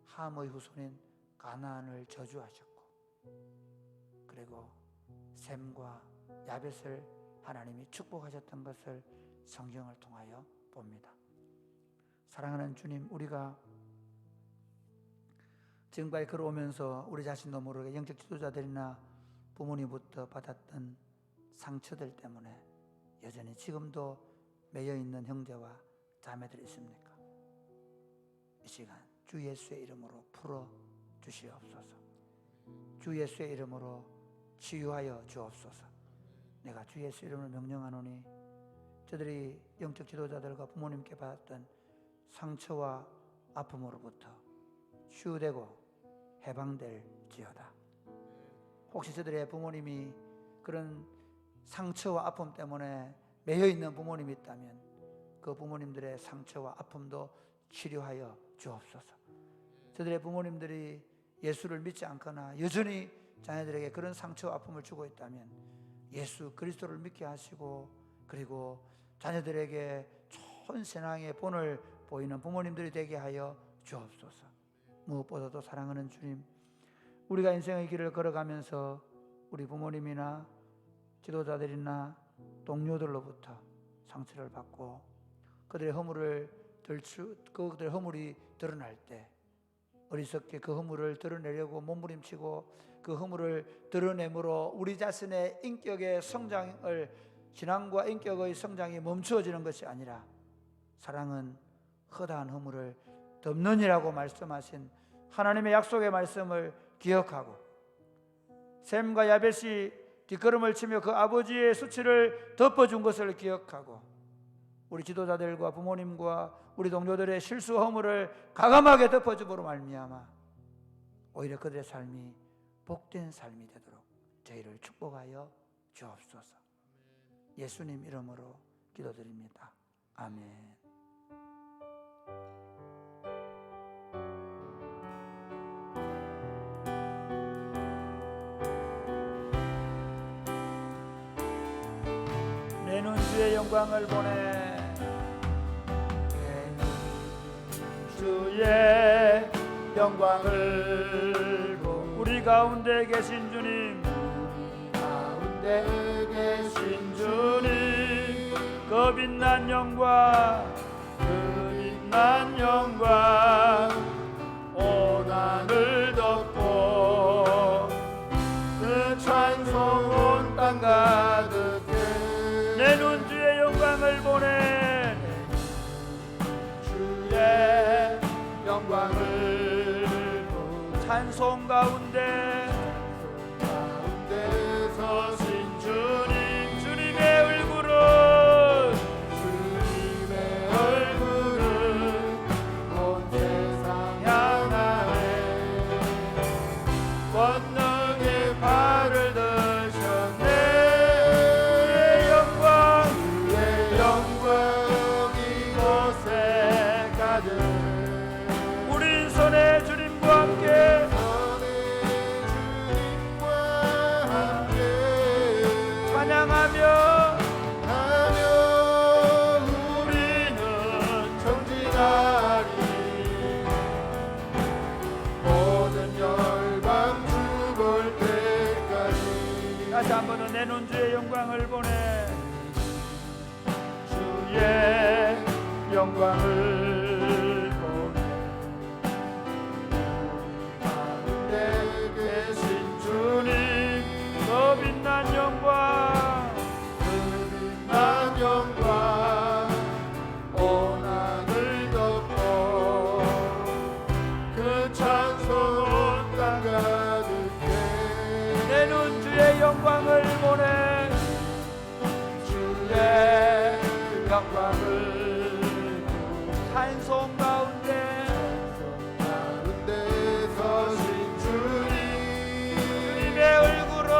함의 후손인 가나안을 저주하셨고 그리고 셈과 야벳을 하나님이 축복하셨던 것을 성경을 통하여 봅니다. 사랑하는 주님, 우리가 지금까지 걸어오면서 우리 자신도 모르게 영적 지도자들이나 부모님부터 받았던 상처들 때문에 여전히 지금도 매여 있는 형제와 자매들이 있습니까? 이 시간 주 예수의 이름으로 풀어 주시옵소서. 주 예수의 이름으로 치유하여 주옵소서. 내가 주 예수 이름으로 명령하노니 저들이 영적 지도자들과 부모님께 받았던 상처와 아픔으로부터 치유되고 해방될지어다. 혹시 저들의 부모님이 그런 상처와 아픔 때문에 매여 있는 부모님이 있다면 그 부모님들의 상처와 아픔도 치료하여 주옵소서. 저들의 부모님들이 예수를 믿지 않거나 여전히 자녀들에게 그런 상처와 아픔을 주고 있다면 예수 그리스도를 믿게 하시고 그리고 자녀들에게 좋은 신앙의 본을 보이는 부모님들이 되게 하여 주옵소서. 무엇보다도 사랑하는 주님, 우리가 인생의 길을 걸어가면서 우리 부모님이나 지도자들이나 동료들로부터 상처를 받고 그들의 허물이 드러날 때 어리석게 그 허물을 드러내려고 몸부림치고 그 허물을 드러내므로 우리 자신의 인격의 성장을 신앙과 인격의 성장이 멈추어지는 것이 아니라 사랑은 허다한 허물을 덮느니라고 말씀하신 하나님의 약속의 말씀을 기억하고 셈과 야벳이 뒷걸음을 치며 그 아버지의 수치를 덮어준 것을 기억하고 우리 지도자들과 부모님과 우리 동료들의 실수 허물을 가감하게 덮어줌으로 말미암아 오히려 그들의 삶이 복된 삶이 되도록 저희를 축복하여 주옵소서. 예수님 이름으로 기도드립니다. 아멘. 내는 주의 영광을 보내 주의 영광을 우리 가운데 계신 주님 가운데 계신 주님 그 빛난 영광 온 하늘 덮고 그 찬송 온 땅 가득해 내 눈 주의 영광을 보내 주의 영광을 찬송 가운데 서신 주님 주님의 얼굴은 온 세상 향하네 권능의 발을 드셨네 주의 영광 이곳에 가득 우린 손에 주님과 함께 찬양하며 우리는 정진하리 모든 열방 죽을 때까지 다시 한번은 내 눈 주의 영광을 보내 주의 영광을 보내 가운데 계신 주님 그 빛난 영광 그 빛난 영광 찬송 가운데 가운데 서신 주님, 주님의 얼굴은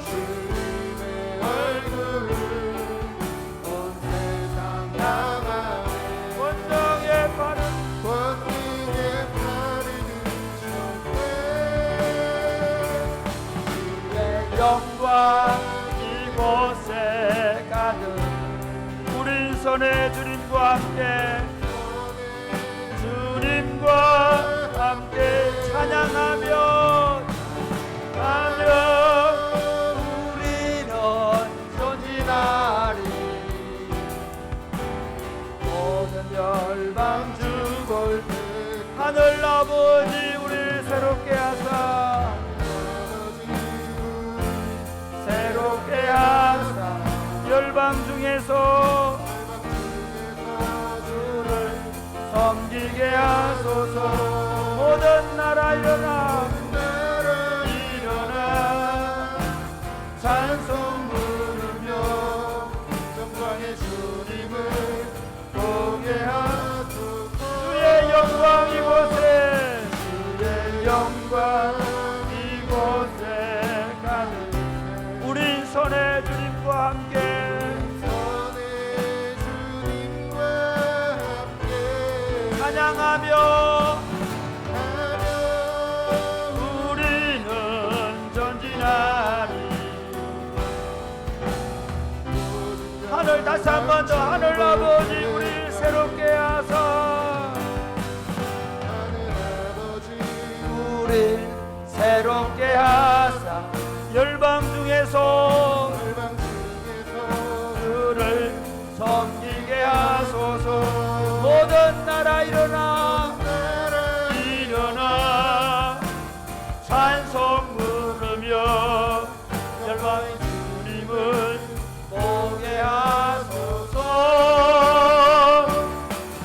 주님의 얼굴을 온 세상 향하네. 권능의 발은 권능의 팔을 드셨네. 주의 영광 이곳에 가득. 우리 손에 주님과 함께 주님과 함께 찬양하며 우리는 전진하리. 모든 열방 죽을 하늘 아버지 우리 새롭게 하사 새롭게 하사 열방 중에서 주를 섬기게 하소서. 모든 나라 일어나 찬송 부르며 영광의 주님을 보게 하소서. 주의 영광 이곳에 주의 영광 이곳에 가득. 우리 손에 주님과 함께 찬양하며 우리는 전진하리. 하늘 다시 한 번 더 하늘 아버지 우리 새롭게 하사 우리 새롭게 하사 열방 중에서 주를 섬기게 하소서. 모든 나라 일어나 찬송 부르며 열방의 주님을 보게 하소서.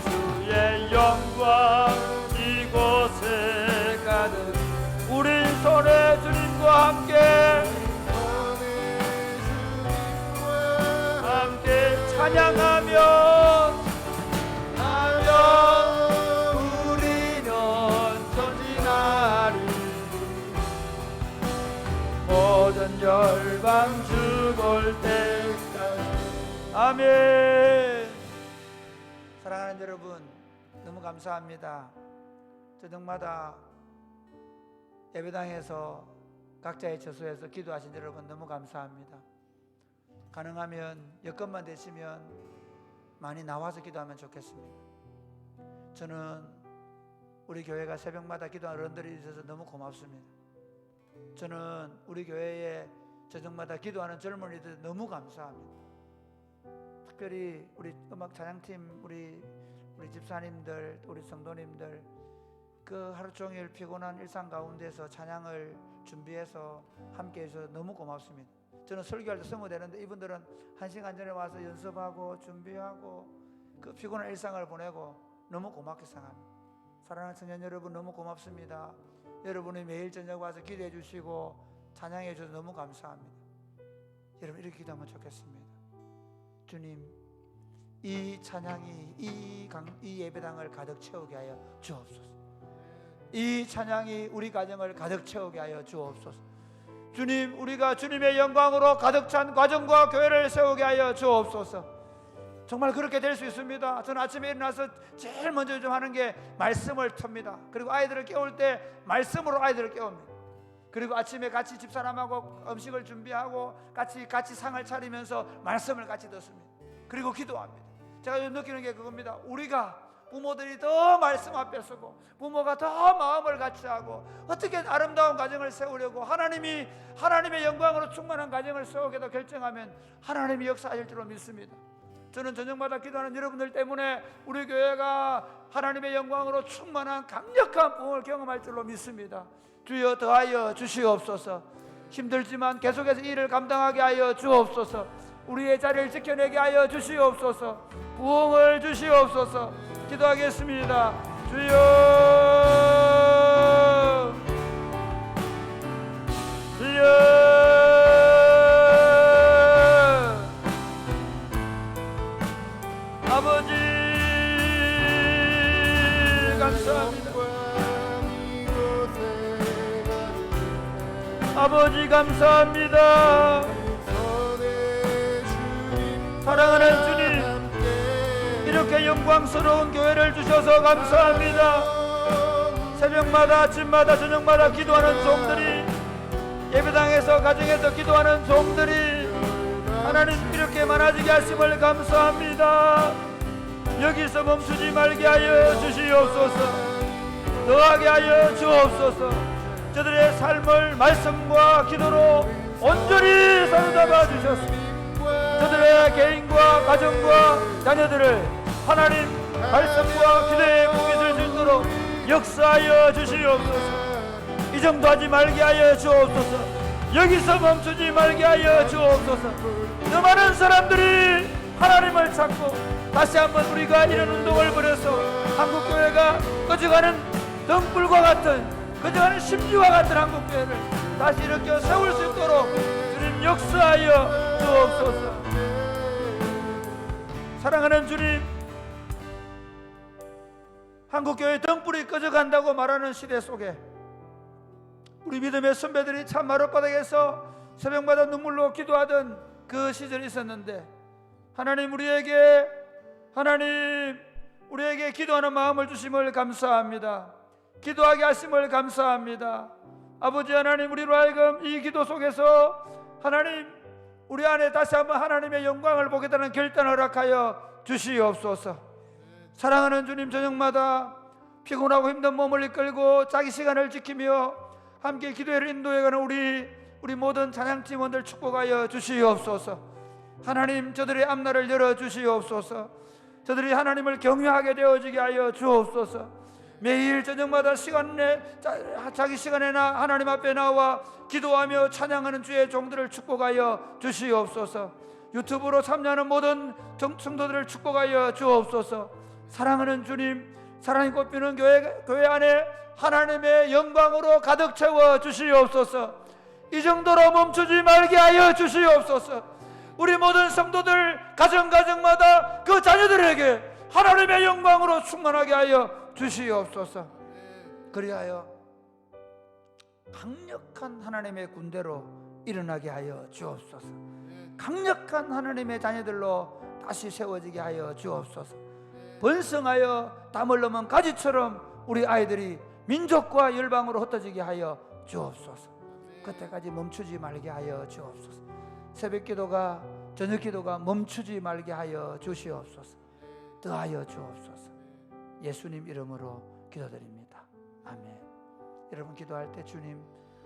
주의 영광 이곳에 가득. 우리 손에 주님과 함께 찬양하며 우리는 전진하리. 모든 열방 죽을 때까지. 아멘. 사랑하는 여러분 너무 감사합니다. 저녁마다 예배당에서 각자의 처소에서 기도하신 여러분 너무 감사합니다. 가능하면 여건만 되시면 많이 나와서 기도하면 좋겠습니다. 저는 우리 교회가 새벽마다 기도하는 어른들이 있어서 너무 고맙습니다. 저는 우리 교회에 저녁마다 기도하는 젊은이들 너무 감사합니다. 특별히 우리 음악 찬양팀 우리 집사님들 우리 성도님들 그 하루 종일 피곤한 일상 가운데서 찬양을 준비해서 함께 해주셔서 너무 고맙습니다. 저는 설교할 때 성호되는데 이분들은 1시간 전에 와서 연습하고 준비하고 그 피곤한 일상을 보내고 너무 고맙게 생각합니다. 사랑하는 청년 여러분 너무 고맙습니다. 여러분이 매일 저녁 와서 기도해 주시고 찬양해 주셔서 너무 감사합니다. 여러분 이렇게 기도하면 좋겠습니다. 주님 이 찬양이 이 예배당을 가득 채우게 하여 주옵소서. 이 찬양이 우리 가정을 가득 채우게 하여 주옵소서. 주님 우리가 주님의 영광으로 가득 찬 가정과 교회를 세우게 하여 주옵소서. 정말 그렇게 될 수 있습니다. 저는 아침에 일어나서 제일 먼저 좀 하는 게 말씀을 틉니다. 그리고 아이들을 깨울 때 말씀으로 아이들을 깨웁니다. 그리고 아침에 같이 집사람하고 음식을 준비하고 같이 상을 차리면서 말씀을 같이 듣습니다. 그리고 기도합니다. 제가 요즘 느끼는 게 그겁니다. 우리가 부모들이 더 말씀 앞에 서고 부모가 더 마음을 같이 하고 어떻게 아름다운 가정을 세우려고 하나님의 영광으로 충만한 가정을 세우기도 결정하면 하나님이 역사하실 줄로 믿습니다. 저는 저녁마다 기도하는 여러분들 때문에 우리 교회가 하나님의 영광으로 충만한 강력한 부흥을 경험할 줄로 믿습니다. 주여 더하여 주시옵소서. 힘들지만 계속해서 이 일을 감당하게 하여 주옵소서. 우리의 자리를 지켜내게 하여 주시옵소서. 부흥을 주시옵소서. 기도하겠습니다. 주여 주여 아버지 감사합니다. 아버지 감사합니다. 사랑하는 주님, 이렇게 영광스러운 교회를 주셔서 감사합니다. 새벽마다 아침마다 저녁마다 기도하는 종들이, 예배당에서 가정에서 기도하는 종들이 하나님 이렇게 많아지게 하심을 감사합니다. 여기서 멈추지 말게 하여 주시옵소서. 더하게 하여 주옵소서. 저들의 삶을 말씀과 기도로 온전히 사로잡아 주셔서 저들의 개인과 가정과 자녀들을 하나님 말씀과 기도의 복깃을 주도록 역사하여 주시옵소서. 이 정도 하지 말게 하여 주옵소서. 여기서 멈추지 말게 하여 주옵소서. 더 많은 사람들이 하나님을 찾고 다시 한번 우리가 이런 운동을 벌여서 한국교회가 꺼져가는 등불과 같은, 꺼져가는 심지와 같은 한국교회를 다시 일으켜 세울 수 있도록 주님 역사하여 주옵소서. 사랑하는 주님, 한국교회 등불이 꺼져간다고 말하는 시대 속에 우리 믿음의 선배들이 참 마룻바닥에서 새벽마다 눈물로 기도하던 그 시절이 있었는데, 하나님 우리에게 기도하는 마음을 주심을 감사합니다. 기도하게 하심을 감사합니다. 아버지 하나님, 우리로 하여금 이 기도 속에서 하나님 우리 안에 다시 한번 하나님의 영광을 보겠다는 결단을 허락하여 주시옵소서. 사랑하는 주님, 저녁마다 피곤하고 힘든 몸을 이끌고 자기 시간을 지키며 함께 기도회를 인도해가는 우리 모든 찬양팀원들 축복하여 주시옵소서. 하나님, 저들의 앞날을 열어주시옵소서. 저들이 하나님을 경외하게 되어지게 하여 주옵소서. 매일 저녁마다 자기 시간에나 하나님 앞에 나와 기도하며 찬양하는 주의 종들을 축복하여 주시옵소서. 유튜브로 참여하는 모든 성도들을 축복하여 주옵소서. 사랑하는 주님, 사랑이 꽃피는 교회 안에 하나님의 영광으로 가득 채워 주시옵소서. 이 정도로 멈추지 말게 하여 주시옵소서. 우리 모든 성도들 가정마다 그 자녀들에게 하나님의 영광으로 충만하게 하여 주시옵소서. 그리하여 강력한 하나님의 군대로 일어나게 하여 주옵소서. 강력한 하나님의 자녀들로 다시 세워지게 하여 주옵소서. 번성하여 땀을 넘은 가지처럼 우리 아이들이 민족과 열방으로 흩어지게 하여 주옵소서. 그때까지 멈추지 말게 하여 주옵소서. 새벽 기도가, 저녁 기도가 멈추지 말게 하여 주시옵소서. 더하여 주옵소서. 예수님 이름으로 기도드립니다. 아멘. 여러분, 기도할 때 주님,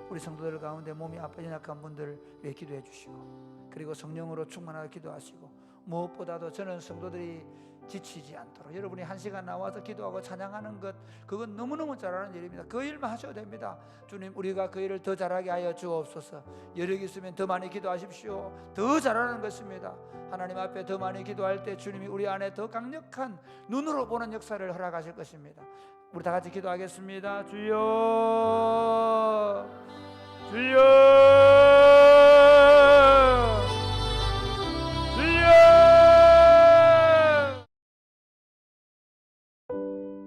우리 성도들 가운데 몸이 아파 연약한 분들 위해 기도해 주시고, 그리고 성령으로 충만하게 기도하시고, 무엇보다도 저는 성도들이 지치지 않도록 여러분이 1시간 나와서 기도하고 찬양하는 것, 그건 너무너무 잘하는 일입니다. 그 일만 하셔도 됩니다. 주님, 우리가 그 일을 더 잘하게 하여 주옵소서. 여력이 있으면 더 많이 기도하십시오. 더 잘하는 것입니다. 하나님 앞에 더 많이 기도할 때 주님이 우리 안에 더 강력한 눈으로 보는 역사를 허락하실 것입니다. 우리 다 같이 기도하겠습니다. 주여